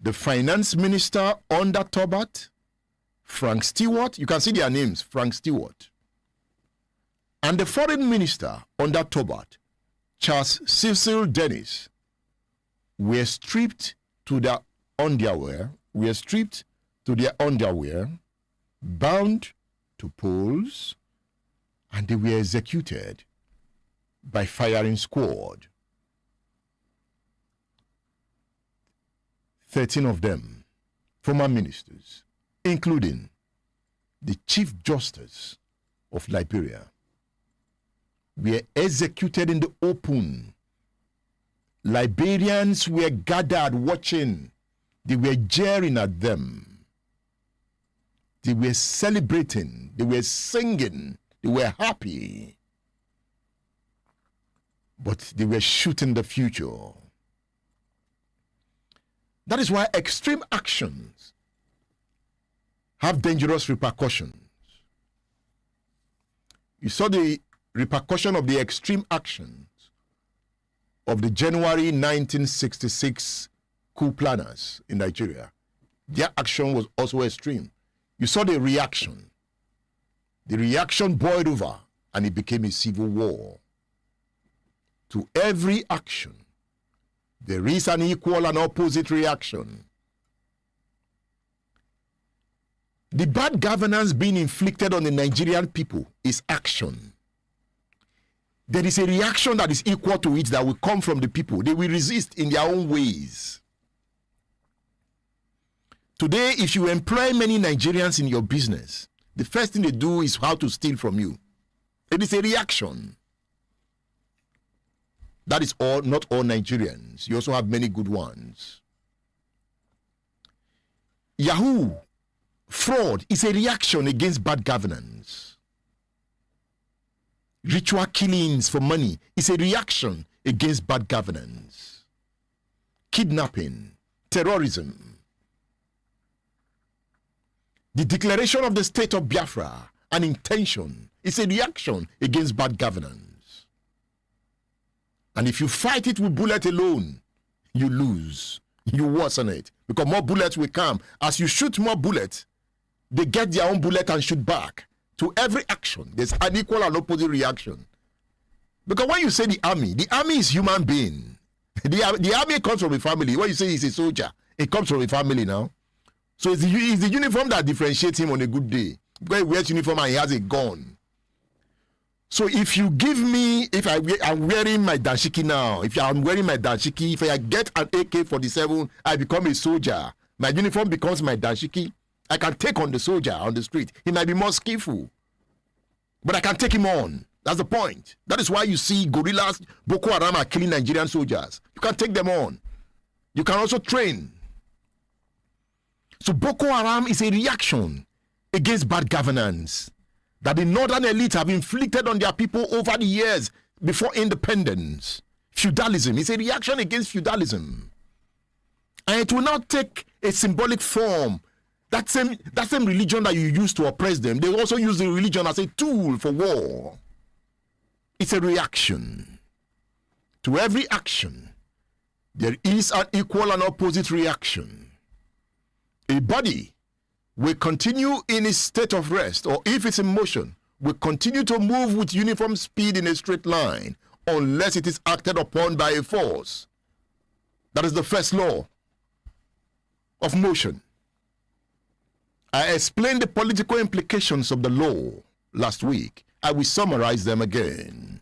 the Finance Minister under Tolbert, Frank Stewart, you can see their names, Frank Stewart, and the Foreign Minister under Tolbert, Charles Cecil Dennis, were stripped to their underwear, bound to poles, and they were executed by firing squad. 13 of them, former ministers, including the Chief Justice of Liberia, were executed in the open. Liberians were gathered watching. They were jeering at them. They were celebrating. They were singing. They were happy. But they were shooting the future. That is why extreme actions have dangerous repercussions. You saw the repercussion of the extreme actions of the January 1966 coup planners in Nigeria. Their action was also extreme. You saw the reaction. The reaction boiled over and it became a civil war. To every action, there is an equal and opposite reaction. The bad governance being inflicted on the Nigerian people is action. There is a reaction that is equal to it that will come from the people. They will resist in their own ways. Today, if you employ many Nigerians in your business, the first thing they do is how to steal from you. It is a reaction. That is all, not all Nigerians. You also have many good ones. Yahoo, fraud is a reaction against bad governance. Ritual killings for money is a reaction against bad governance. Kidnapping, terrorism. The declaration of the state of Biafra, an intention, is a reaction against bad governance. And if you fight it with bullet alone, you lose. You worsen it. Because more bullets will come. As you shoot more bullets, they get their own bullet and shoot back. To every action, there's an equal and opposite reaction. Because when you say the army is human being. The army comes from a family. When you say he's a soldier, it comes from a family now. So it's the uniform that differentiates him on a good day. Because he wears uniform and he has a gun. So if you give me, I'm wearing my dashiki now, if I'm wearing my dashiki, if I get an AK-47, I become a soldier. My uniform becomes my dashiki. I can take on the soldier on the street. He might be more skillful, but I can take him on. That's the point. That is why you see guerrillas, Boko Haram are killing Nigerian soldiers. You can take them on. You can also train. So Boko Haram is a reaction against bad governance that the northern elite have inflicted on their people over the years before independence. Feudalism is a reaction against feudalism. And it will not take a symbolic form. That same religion that you use to oppress them, they also use the religion as a tool for war. It's a reaction. To every action, there is an equal and opposite reaction. A body will continue in its state of rest, or if it's in motion, will continue to move with uniform speed in a straight line, unless it is acted upon by a force. That is the first law of motion. I explained the political implications of the law last week. I will summarize them again.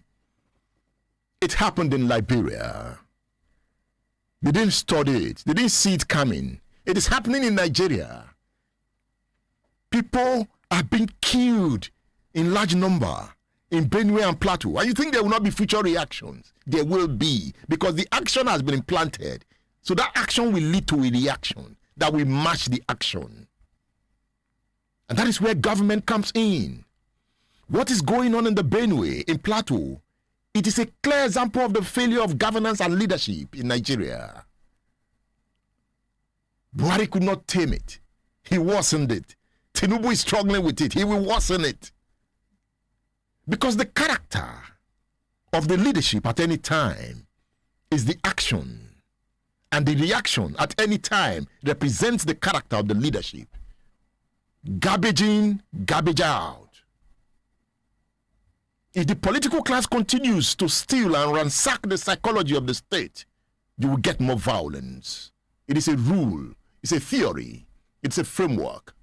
It happened in Liberia. They didn't study it. They didn't see it coming. It is happening in Nigeria. People are being killed in large number in Benue and Plateau. And you think there will not be future reactions? There will be, because the action has been implanted. So that action will lead to a reaction that will match the action. And that is where government comes in. What is going on in the Benue, in Plateau? It is a clear example of the failure of governance and leadership in Nigeria. Buhari could not tame it. He worsened it. Tinubu is struggling with it. He will worsen it. Because the character of the leadership at any time is the action. And the reaction at any time represents the character of the leadership. Garbage in, garbage out. If the political class continues to steal and ransack the psychology of the state, you will get more violence. It is a rule, it's a theory, it's a framework.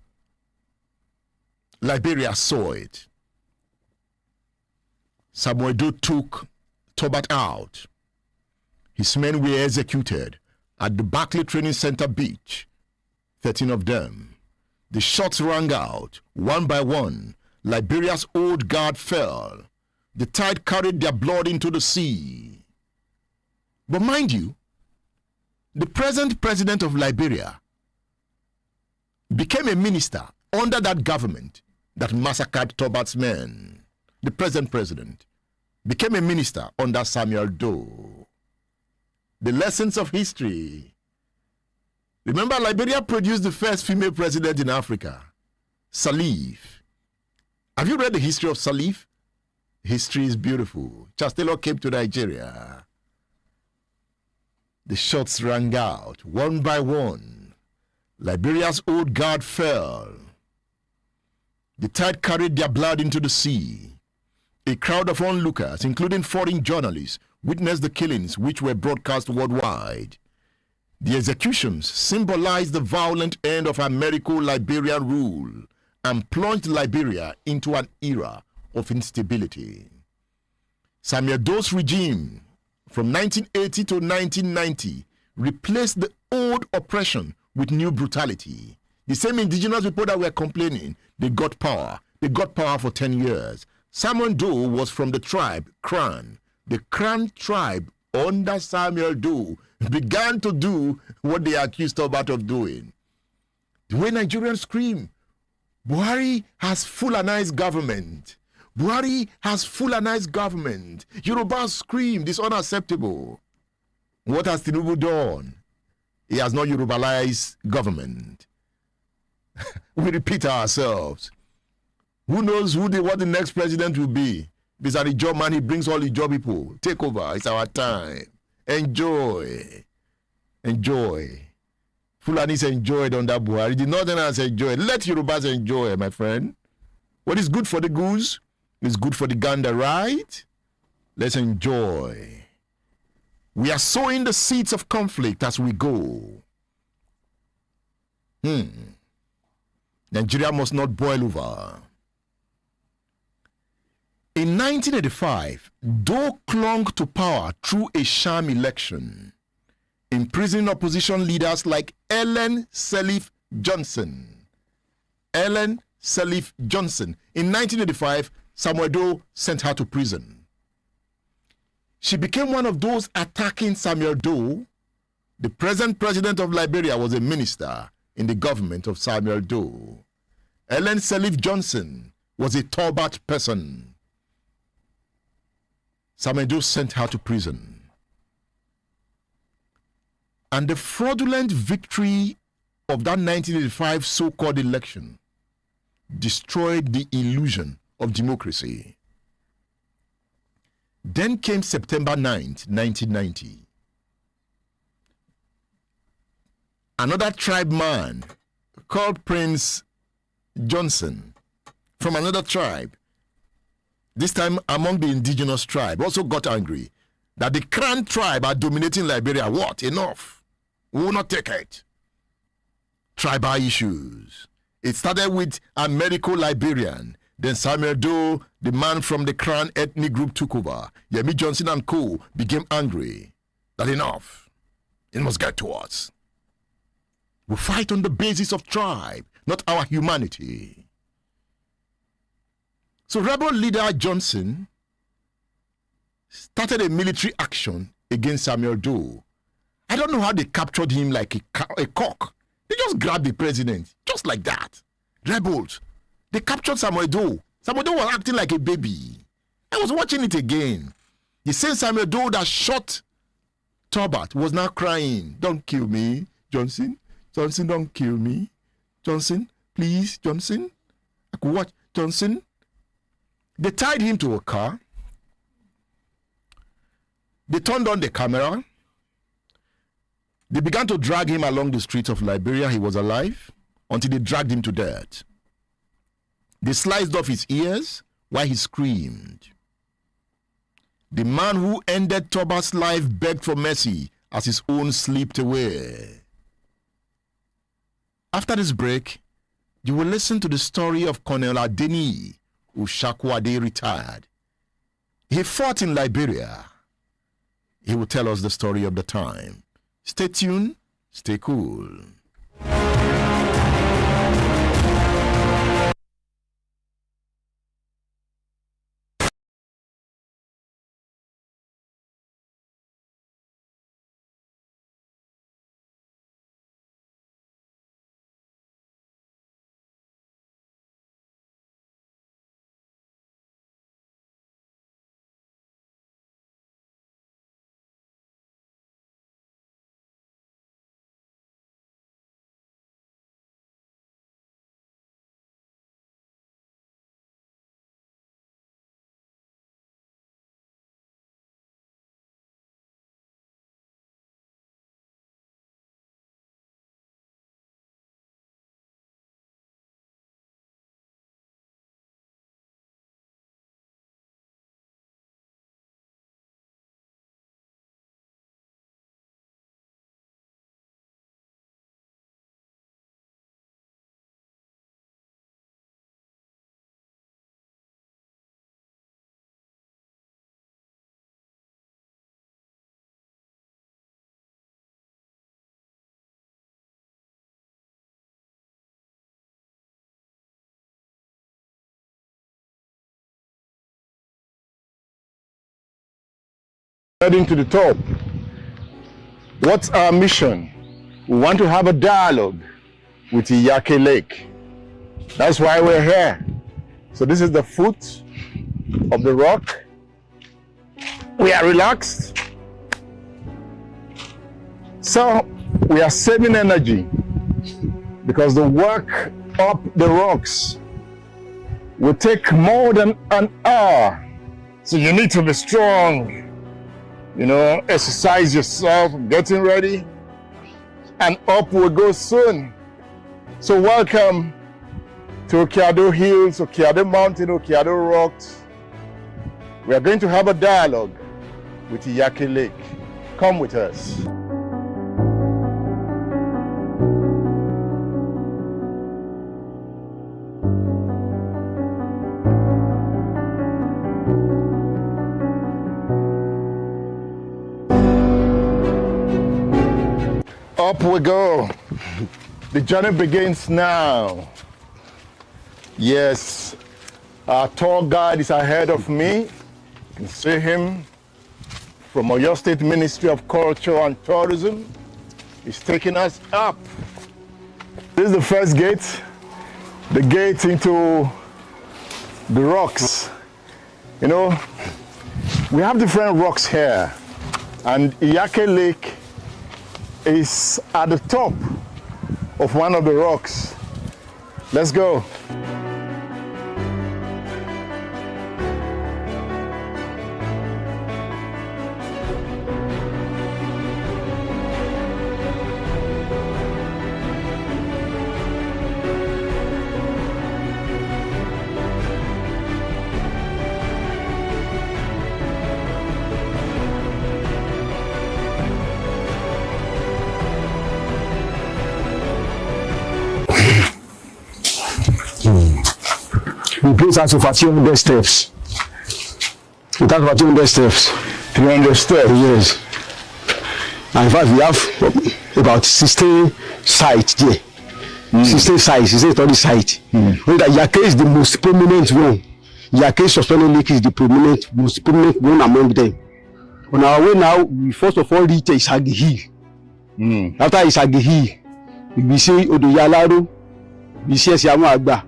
Liberia saw it. Samuel Doe took Tolbert out. His men were executed at the Barclay Training Center beach, 13 of them. The shots rang out, one by one. Liberia's old guard fell. The tide carried their blood into the sea. But mind you, the present president of Liberia became a minister under that government that massacred Tolbert's men. The present president became a minister under Samuel Doe. The lessons of history. Remember, Liberia produced the first female president in Africa, Salif. Have you read the history of Salif? History is beautiful. Charles Taylor came to Nigeria. The shots rang out, one by one. Liberia's old guard fell. The tide carried their blood into the sea. A crowd of onlookers, including foreign journalists, witnessed the killings which were broadcast worldwide. The executions symbolized the violent end of Americo-Liberian rule and plunged Liberia into an era of instability. Samuel Doe's regime from 1980 to 1990 replaced the old oppression with new brutality. The same indigenous people that were complaining, they got power. They got power for 10 years. Samuel Doe was from the tribe Kran. The Kran tribe under Samuel Doe began to do what they accused Tolbert of doing. The way Nigerians scream, Buhari has Fulanized government. Buhari has Fulanized government. Yorubas scream, this is unacceptable. What has Tinubu done? He has not Yorubalized government. We repeat ourselves. Who knows what the next president will be? Because at the job man, he brings all the job people. Take over. It's our time. Enjoy. Enjoy. Fulanis enjoyed under Buhari. The Northerners enjoyed. Let Yorubas enjoy, my friend. What is good for the goose is good for the gander, right? Let's enjoy. We are sowing the seeds of conflict as we go. Nigeria must not boil over. In 1985, Doe clung to power through a sham election, imprisoning opposition leaders like Ellen Sirleaf Johnson. Ellen Sirleaf Johnson. In 1985, Samuel Doe sent her to prison. She became one of those attacking Samuel Doe. The present president of Liberia was a minister in the government of Samuel Doe. Ellen Sirleaf Johnson was a Tolbert person. Samuel Doe sent her to prison. And the fraudulent victory of that 1985 so-called election destroyed the illusion of democracy. Then came September 9th, 1990. Another tribe man called Prince Johnson from another tribe, this time among the indigenous tribe, also got angry that the Crown tribe are dominating Liberia. What? Enough. We will not take it. Tribal issues. It started with a medical Liberian. Then Samuel Doe, the man from the Crown ethnic group, took over. Yemi Johnson and co. became angry. That enough. It must get to us. We fight on the basis of tribe, not our humanity. So rebel leader Johnson started a military action against Samuel Doe. I don't know how they captured him like a cock. They just grabbed the president, just like that. Rebels. They captured Samuel Doe. Samuel Doe was acting like a baby. I was watching it again. The same Samuel Doe that shot Tolbert was now crying. Don't kill me, Johnson. Johnson, don't kill me. Johnson, please, Johnson. I could watch Johnson. They tied him to a car. They turned on the camera. They began to drag him along the streets of Liberia. He was alive until they dragged him to death. They sliced off his ears while he screamed. The man who ended Tolbert's life begged for mercy as his own slipped away. After this break, you will listen to the story of Colonel Adeni Ushakwade retired. He fought in Liberia. He will tell us the story of the time. Stay tuned, stay cool. Heading to the top. What's our mission? We want to have a dialogue with Iyake Lake. That's why we're here. So this is the foot of the rock. We are relaxed. So we are saving energy because the work up the rocks will take more than an hour. So you need to be strong. You know, exercise yourself, getting ready, and up we go soon. So welcome to Okiado Hills, Okiado Mountain, Okiado Rocks. We are going to have a dialogue with Iyake Lake. Come with us. Up we go. The journey begins now. Yes, our tour guide is ahead of me. You can see him from Oyo State Ministry of Culture and Tourism. He's taking us up. This is the first gate, the gate into the rocks. You know, we have different rocks here, and Iyake Lake is at the top of one of the rocks. Let's go. The place has over 200 steps. It has over 200 steps. 300 steps? Yes. And in fact, we have about 16 sites there. 16 sites, 16 site. Yake is the most prominent one. Yake suspended lake is the most prominent one among them. On our way now, we first of all reach Isagi Hill. After Isagi Hill, we see Odoyalaro, we see Esiamu Agba.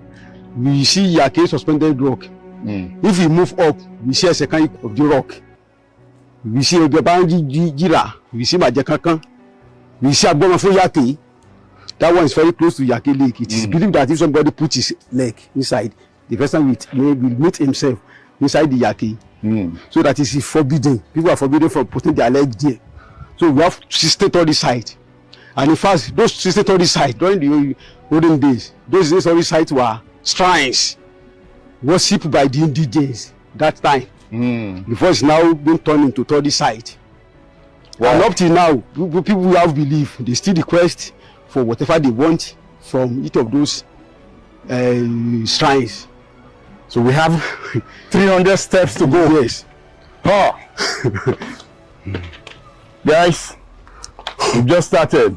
We see Yake suspended rock. If we move up, we see a second of the rock. We see Ogebangi Gira. We see Majakakan. We see Agbomafo Yake. That one is very close to Yake Lake. It is believed that if somebody puts his leg inside, the person will meet himself inside the Yake. So that is forbidden. People are forbidden from putting their leg there. So we have 60-30 sites. And in fact, those 60-30 sites during the olden days, those 60-30 sites were shrines worshipped by the indigenes that time. Before it's now been turned into 30 sites. Wow. And up till now, people who have belief, they still request for whatever they want from each of those shrines. So we have 300 steps to go. Yes. Oh. Guys, we just started.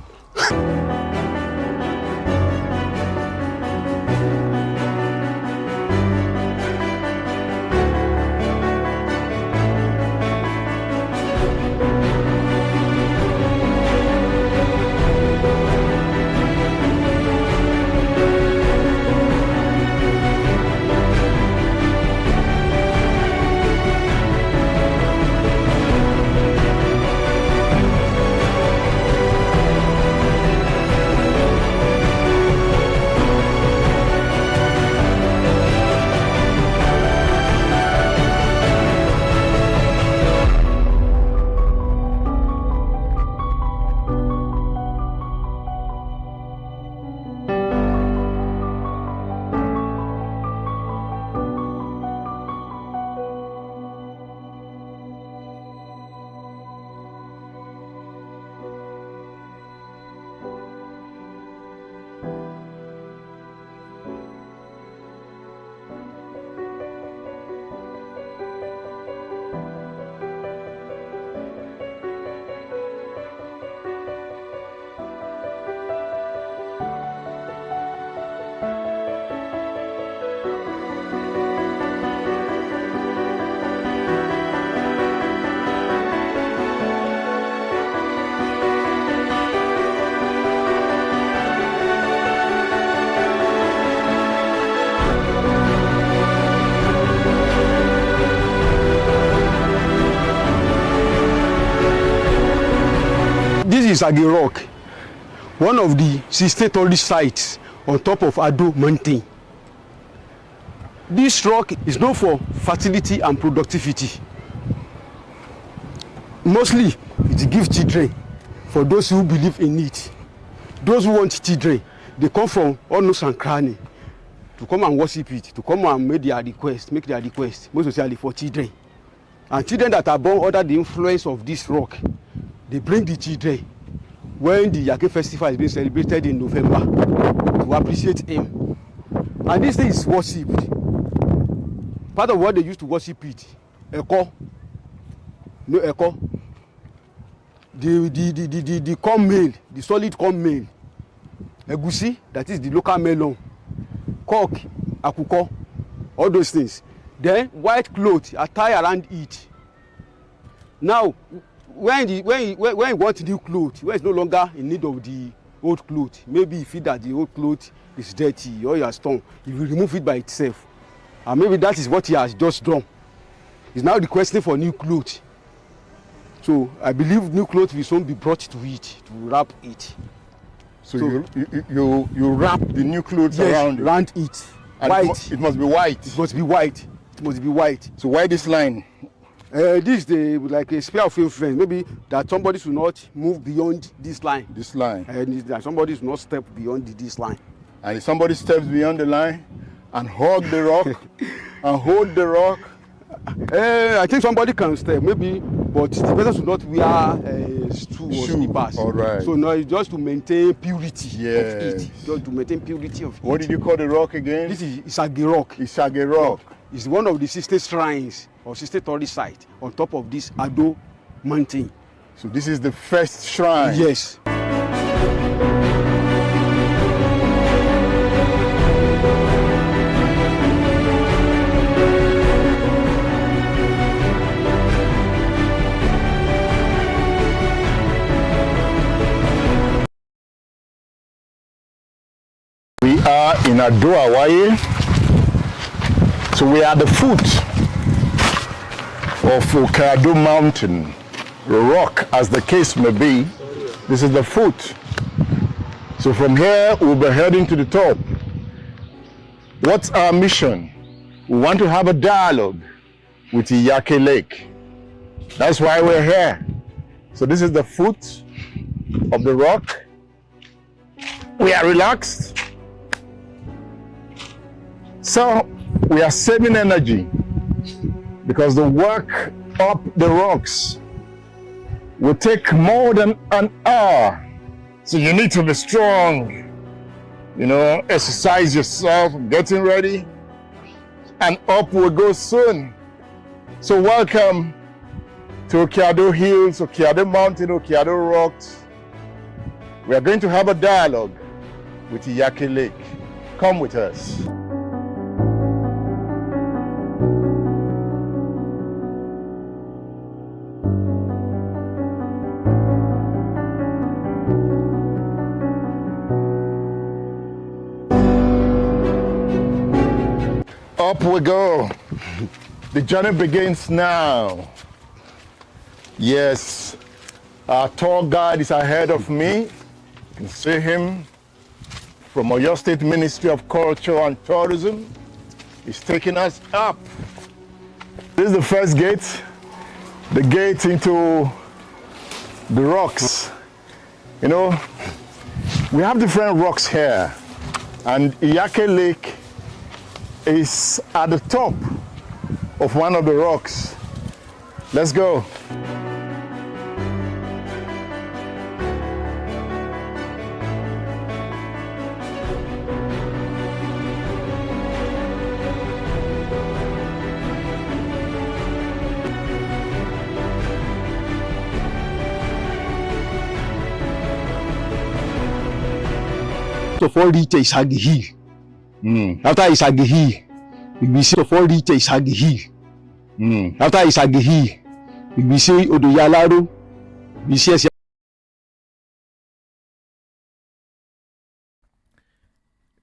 This is Agi Rock, one of the 60 tourist sites on top of Ado Mountain. This rock is known for fertility and productivity. Mostly, it gives children for those who believe in it. Those who want children, they come from all nooks and crannies to come and worship it, to come and make their request, most especially for children. And children that are born under the influence of this rock, they bring the children when the Yake festival is being celebrated in November to appreciate him. And this thing is worshipped. Part of what they used to worship it, Eko, no Eko, the corn meal, the solid corn meal, Egusi, that is the local melon, cock, akuko, all those things. Then white cloth are tied around it. Now, when you want new clothes, when it's no longer in need of the old clothes, maybe you feel that the old clothes is dirty or you are torn, you will remove it by itself. And maybe that is what he has just done. He's now requesting for new clothes. So I believe new clothes will soon be brought to it to wrap it. So you wrap the new clothes around it. And White. It must be white. It must be white. It must be white. So why this line? This is like a sphere of influence. Maybe that somebody should not move beyond this line. This line. And that somebody should not step beyond this line. And if somebody steps beyond the line and hug the rock and hold the rock, I think somebody can step, maybe, but the person should not wear shoe or slippers. All right. So no, it's just to maintain purity of Yes. it. Just to maintain purity of What it. did you call the rock again? This is Isagi Rock. Isage Rock. It's one of the 60 shrines or 60 tourist sites on top of this Ado mountain. So this is the first shrine. Yes. We are in Ado, Hawaii. So we are at the foot of Okiado Mountain, rock as the case may be. This is the foot. So from here we'll be heading to the top. What's our mission? We want to have a dialogue with Iyake Lake. That's why we're here. So this is the foot of the rock. We are relaxed. So we are saving energy because the work up the rocks will take more than an hour. So you need to be strong, you know, exercise yourself, getting ready, and up we'll go soon. So welcome to Okiado Hills, Okiado Mountain, Okiado Rocks. We are going to have a dialogue with Iyake Lake. Come with us. Up we go. The journey begins now. Yes, our tour guide is ahead of me. You can see him from Oyo State Ministry of Culture and Tourism. He's taking us up. This is the first gate, the gate into the rocks. You know, we have different rocks here, and Iyake Lake is at the top of one of the rocks. Let's go. So for reach Isagi Hill. After Isagi Hill, we see for reach Isagi Hill. After Isagi Hill, we see Odoyalaro. We see.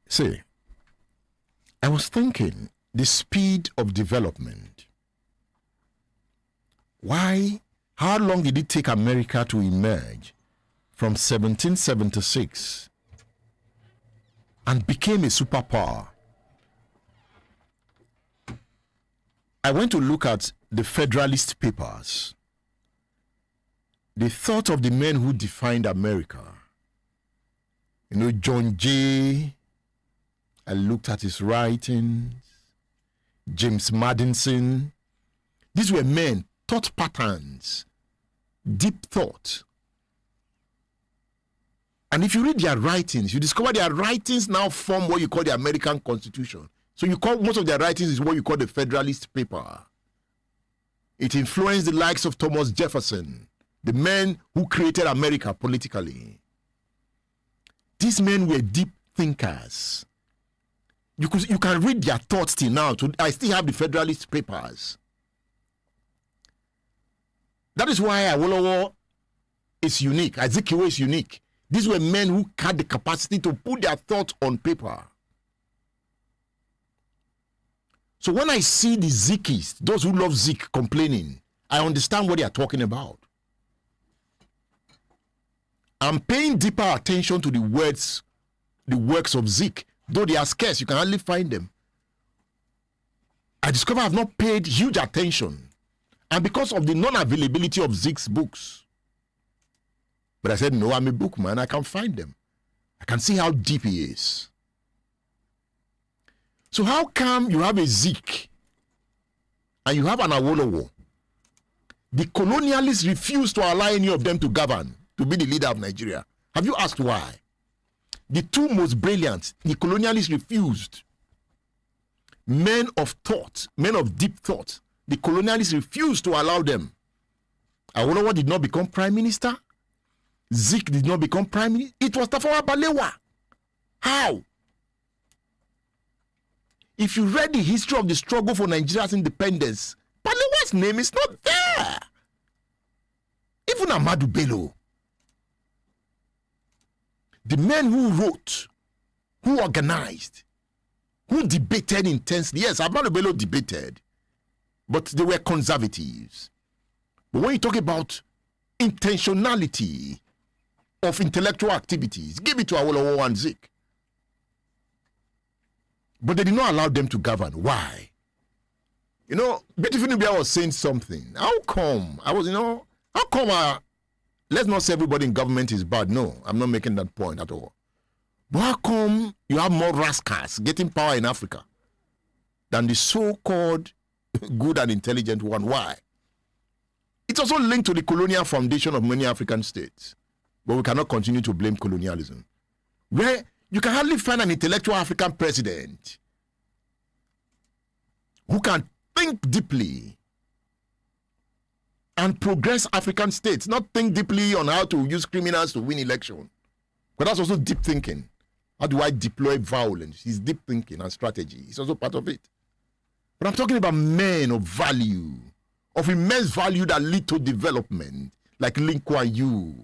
See, I was thinking the speed of development. How long did it take America to emerge from 1776 and became a superpower? I went to look at the Federalist Papers. The thought of the men who defined America. You know, John Jay, I looked at his writings, James Madison. These were men, thought patterns, deep thought. And if you read their writings, you discover their writings now form what you call the American Constitution. So you call most of their writings is what you call the Federalist Paper. It influenced the likes of Thomas Jefferson, the men who created America politically. These men were deep thinkers. You can read their thoughts till now. I still have the Federalist Papers. That is why Awolowo is unique. Azikiwe is unique. These were men who had the capacity to put their thoughts on paper. So when I see the Zikis, those who love Zik complaining, I understand what they are talking about. I'm paying deeper attention to the works of Zik. Though they are scarce, you can hardly find them. I discover I've not paid huge attention. And because of the non-availability of Zik's books. But I said, no, I'm a bookman. I can find them. I can see how deep he is. So how come you have a Zik and you have an Awolowo? The colonialists refused to allow any of them to govern, to be the leader of Nigeria. Have you asked why? The two most brilliant, the colonialists refused. Men of thought, men of deep thought, the colonialists refused to allow them. Awolowo did not become prime minister. Zik did not become prime minister. It was Tafawa Balewa. How? If you read the history of the struggle for Nigeria's independence, Balewa's name is not there. Even Ahmadu Bello. The men who wrote, who organized, who debated intensely. Yes, Ahmadu Bello debated, but they were conservatives. But when you talk about intentionality of intellectual activities, give it to Awolowo and Zik. But they did not allow them to govern. Why? You know, Beautiful Nubia was saying something. How come? Let's not say everybody in government is bad. No, I'm not making that point at all. But how come you have more rascals getting power in Africa than the so-called good and intelligent one? Why? It's also linked to the colonial foundation of many African states. But we cannot continue to blame colonialism. Where you can hardly find an intellectual African president who can think deeply and progress African states, not think deeply on how to use criminals to win election. But that's also deep thinking. How do I deploy violence? It's deep thinking and strategy. It's also part of it. But I'm talking about men of value, of immense value that lead to development, like Lin Kuan Yew.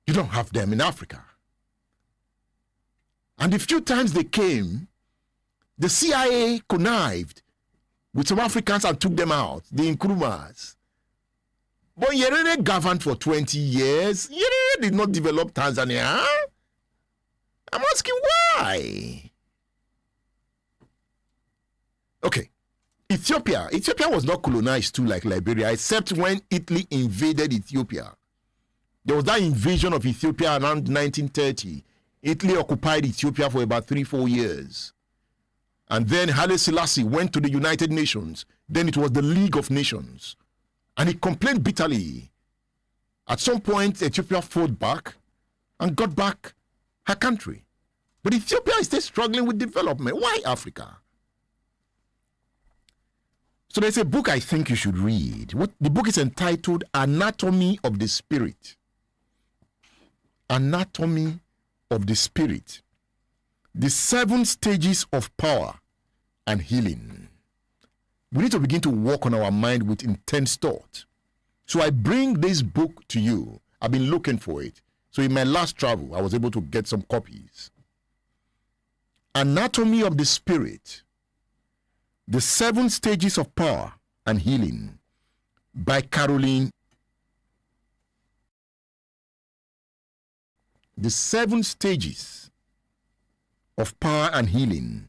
You don't have them in Africa. And the few times they came, the CIA connived with some Africans and took them out, the Nkrumahs. But Nyerere governed for 20 years. Nyerere did not develop Tanzania. I'm asking why. Okay. Ethiopia was not colonized too like Liberia, except when Italy invaded Ethiopia. There was that invasion of Ethiopia around 1930. Italy occupied Ethiopia for about 3-4 years. And then Haile Selassie went to the United Nations. Then it was the League of Nations. And he complained bitterly. At some point, Ethiopia fought back and got back her country. But Ethiopia is still struggling with development. Why Africa? So there's a book I think you should read. The book is entitled Anatomy of the Spirit. Anatomy of the Spirit. The 7 stages of power and healing. We need to begin to work on our mind with intense thought. So I bring this book to you. I've been looking for it. So in my last travel, I was able to get some copies. Anatomy of the Spirit. The 7 stages of power and healing by Caroline. The 7 stages of power and healing.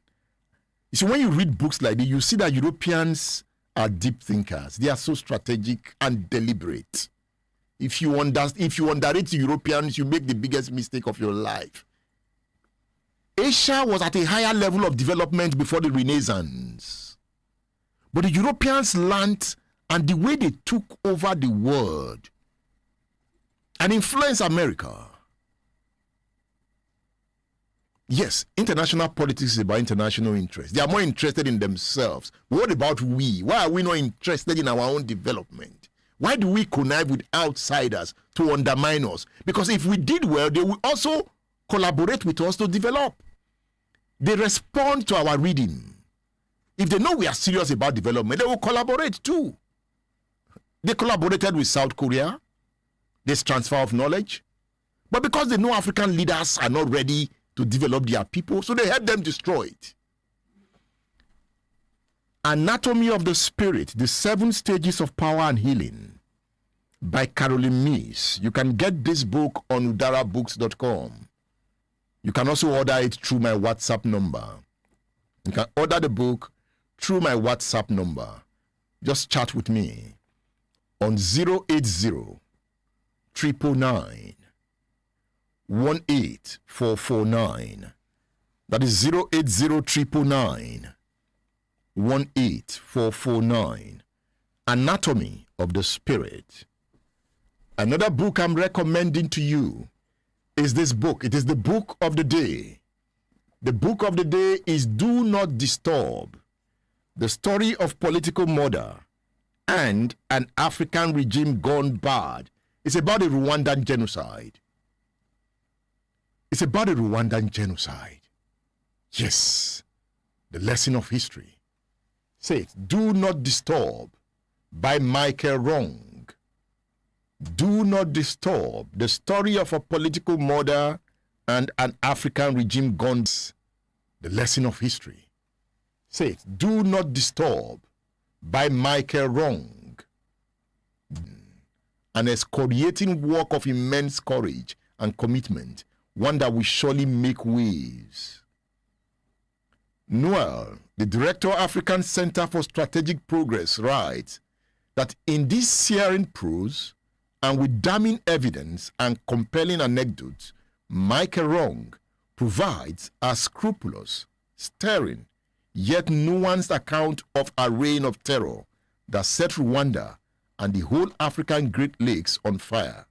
You see, when you read books like this, you see that Europeans are deep thinkers. They are so strategic and deliberate. If you underrate Europeans, you make the biggest mistake of your life. Asia was at a higher level of development before the Renaissance. But the Europeans learned, and the way they took over the world and influenced America. Yes, international politics is about international interests. They are more interested in themselves. What about we? Why are we not interested in our own development? Why do we connive with outsiders to undermine us? Because if we did well, they will also collaborate with us to develop. They respond to our reading. If they know we are serious about development, they will collaborate too. They collaborated with South Korea. This transfer of knowledge. But because they know African leaders are not ready to develop their people, so they help them destroy it. Anatomy of the Spirit, the 7 stages of power and healing by Caroline Meese. You can get this book on udarabooks.com. You can also order it through my WhatsApp number. You can order the book through my WhatsApp number. Just chat with me on 080 999 18449. That is 080 999 18449. Anatomy of the Spirit. Another book I'm recommending to you is this book. It is the book of the day. The book of the day is Do Not Disturb, the story of political murder and an African regime gone bad. It's about the Rwandan genocide. It's about the Rwandan genocide. Yes, the lesson of history. Say it. Do Not Disturb by Michael Wrong. Do Not Disturb, the story of a political murder and an African regime gone, the lesson of history. Say it. Do Not Disturb by Michael Wrong. An excoriating work of immense courage and commitment, one that will surely make waves. Noel, the director of African Center for Strategic Progress, writes that in this searing prose and with damning evidence and compelling anecdotes, Michael Wrong provides a scrupulous, stirring, yet nuanced account of a reign of terror that set Rwanda and the whole African Great Lakes on fire.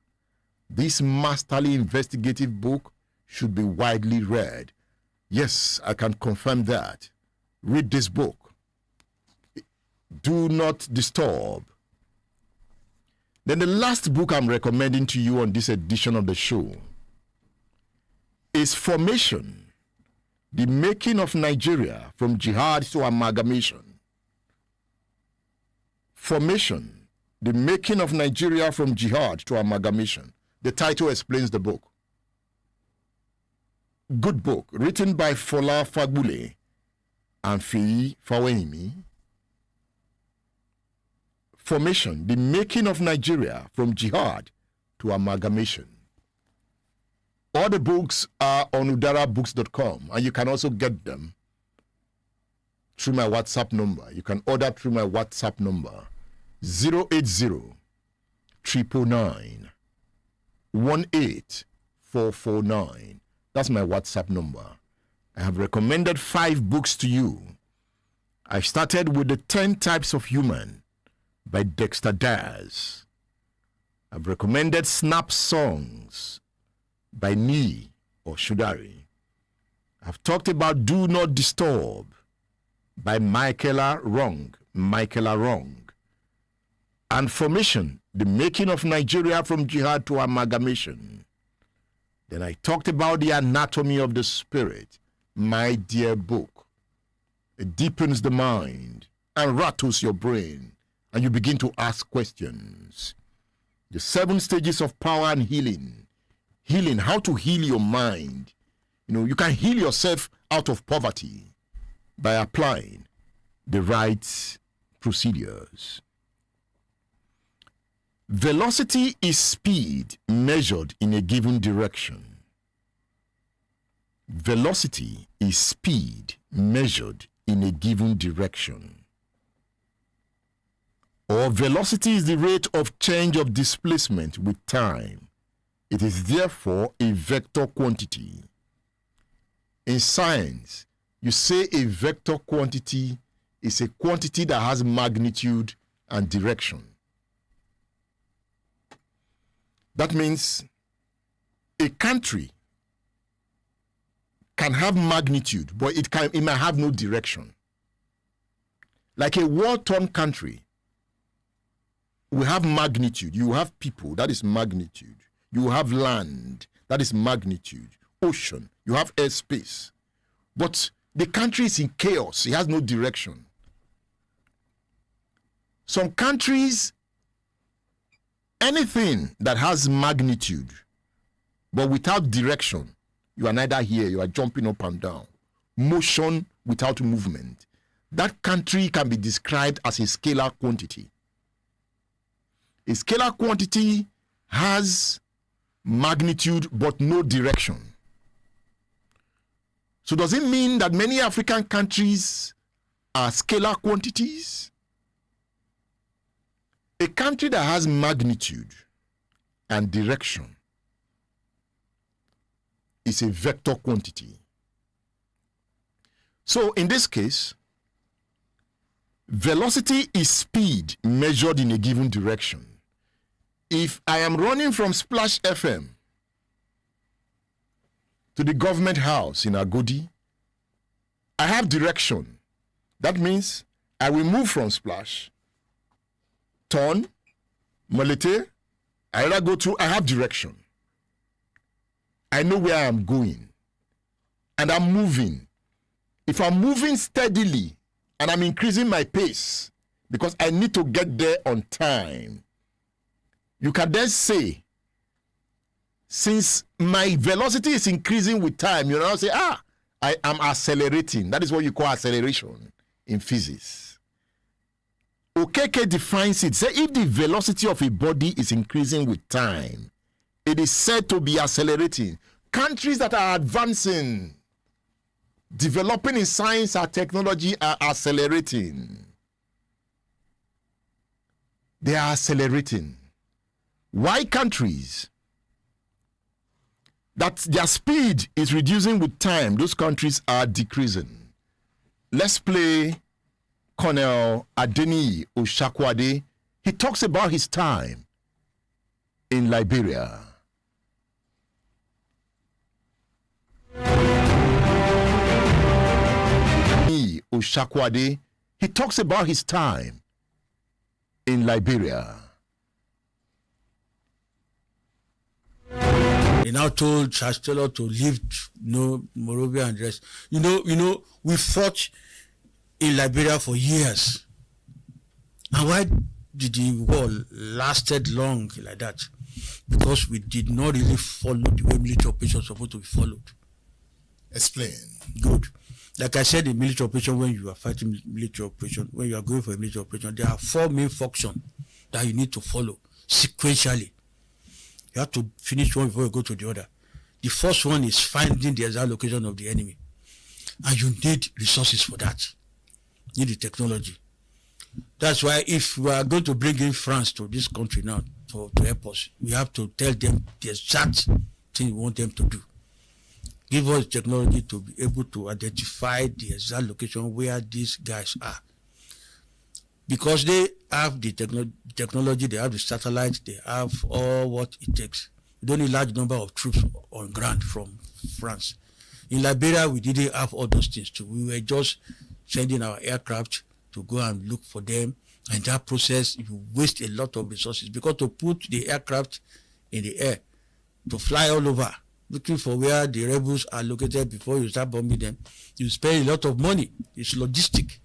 This masterly investigative book should be widely read. Yes, I can confirm that. Read this book. Do Not Disturb. Then the last book I'm recommending to you on this edition of the show is Formation, the Making of Nigeria from Jihad to Amalgamation. Formation, the Making of Nigeria from Jihad to Amalgamation. The title explains the book. Good book, written by Fola Fagbule and Feyi Fawemi. Formation, the Making of Nigeria from Jihad to Amalgamation. All the books are on udarabooks.com, and you can also get them through my WhatsApp number. You can order through my WhatsApp number 080 999 18449. That's my WhatsApp number. I have recommended 5 books to you. I started with the 10 Types of Human by Dexter Daz. I've recommended Snap Songs by Nee or Shudari. I've talked about Do Not Disturb by Michaela Wrong. And Formation, the Making of Nigeria from Jihad to Amalgamation. Then I talked about The Anatomy of the Spirit, my dear book. It deepens the mind and rattles your brain, and you begin to ask questions. The 7 stages of power and healing. Healing, how to heal your mind. You can heal yourself out of poverty by applying the right procedures. Velocity is speed measured in a given direction. Velocity is speed measured in a given direction. Or velocity is the rate of change of displacement with time. It is therefore a vector quantity. In science, you say a vector quantity is a quantity that has magnitude and direction. That means a country can have magnitude, but it might have no direction. Like a war-torn country, we have magnitude. You have people, that is magnitude. You have land, that is magnitude. Ocean, you have airspace. But the country is in chaos. It has no direction. Some countries, anything that has magnitude, but without direction, you are neither here, you are jumping up and down. Motion without movement. That country can be described as a scalar quantity. A scalar quantity has magnitude but no direction. So does it mean that many African countries are scalar quantities? A country that has magnitude and direction is a vector quantity. So in this case, velocity is speed measured in a given direction. If I am running from Splash FM to the government house in Agodi, I have direction. That means I will move from Splash, turn, Malete, I either go through, I have direction. I know where I am going. And I'm moving. If I'm moving steadily and I'm increasing my pace because I need to get there on time, you can then say, since my velocity is increasing with time, you now say, I am accelerating. That is what you call acceleration in physics. Okeke defines it. Say if the velocity of a body is increasing with time, it is said to be accelerating. Countries that are advancing, developing in science and technology are accelerating. They are accelerating. Why countries that their speed is reducing with time, those countries are decreasing? Let's play Colonel Adeniyi Oshakwade. He talks about his time in Liberia. Oshakwade, he talks about his time in Liberia. He now told Charles Taylor to leave, Monrovia and the rest. We fought in Liberia for years. And why did the war lasted long like that? Because we did not really follow the way military operations are supposed to be followed. Explain. Good. Like I said, in military operation, when you are fighting military operation, when you are going for a military operation, there are 4 main functions that you need to follow sequentially. You have to finish one before you go to the other. The first one is finding the exact location of the enemy. And you need resources for that. You need the technology. That's why if we are going to bring in France to this country now to help us, we have to tell them the exact thing we want them to do. Give us technology to be able to identify the exact location where these guys are. Because they have the technology, they have the satellites, they have all what it takes. We don't need a large number of troops on ground from France. In Liberia, we didn't have all those things too. We were just sending our aircraft to go and look for them. And that process, you waste a lot of resources. Because to put the aircraft in the air, to fly all over, looking for where the rebels are located before you start bombing them, you spend a lot of money. It's logistic.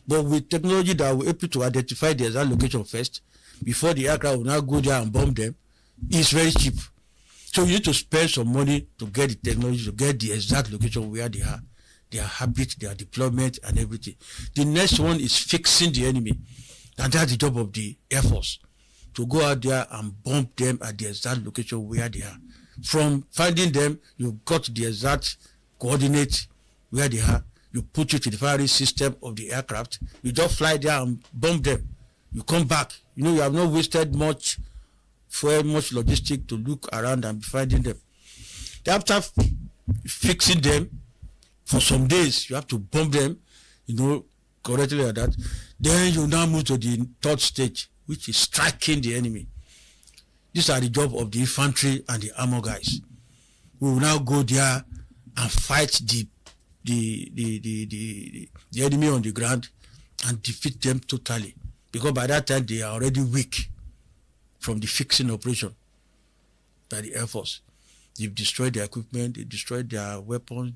But with technology that will help you to identify the exact location first, before the aircraft will now go there and bomb them, it's very cheap. So you need to spend some money to get the technology, to get the exact location where they are, their habit, their deployment, and everything. The next one is fixing the enemy. And that's the job of the Air Force, to go out there and bomb them at the exact location where they are. From finding them, you got the exact coordinates where they are. You put it in the firing system of the aircraft. You just fly there and bomb them. You come back. You have not wasted much fuel, much logistic to look around and finding them. After fixing them for some days, you have to bomb them, correctly like that. Then you now move to the third stage, which is striking the enemy. These are the job of the infantry and the armor guys. We will now go there and fight the enemy on the ground and defeat them totally. Because by that time they are already weak from the fixing operation by the Air Force. They've destroyed their equipment, they destroyed their weapons.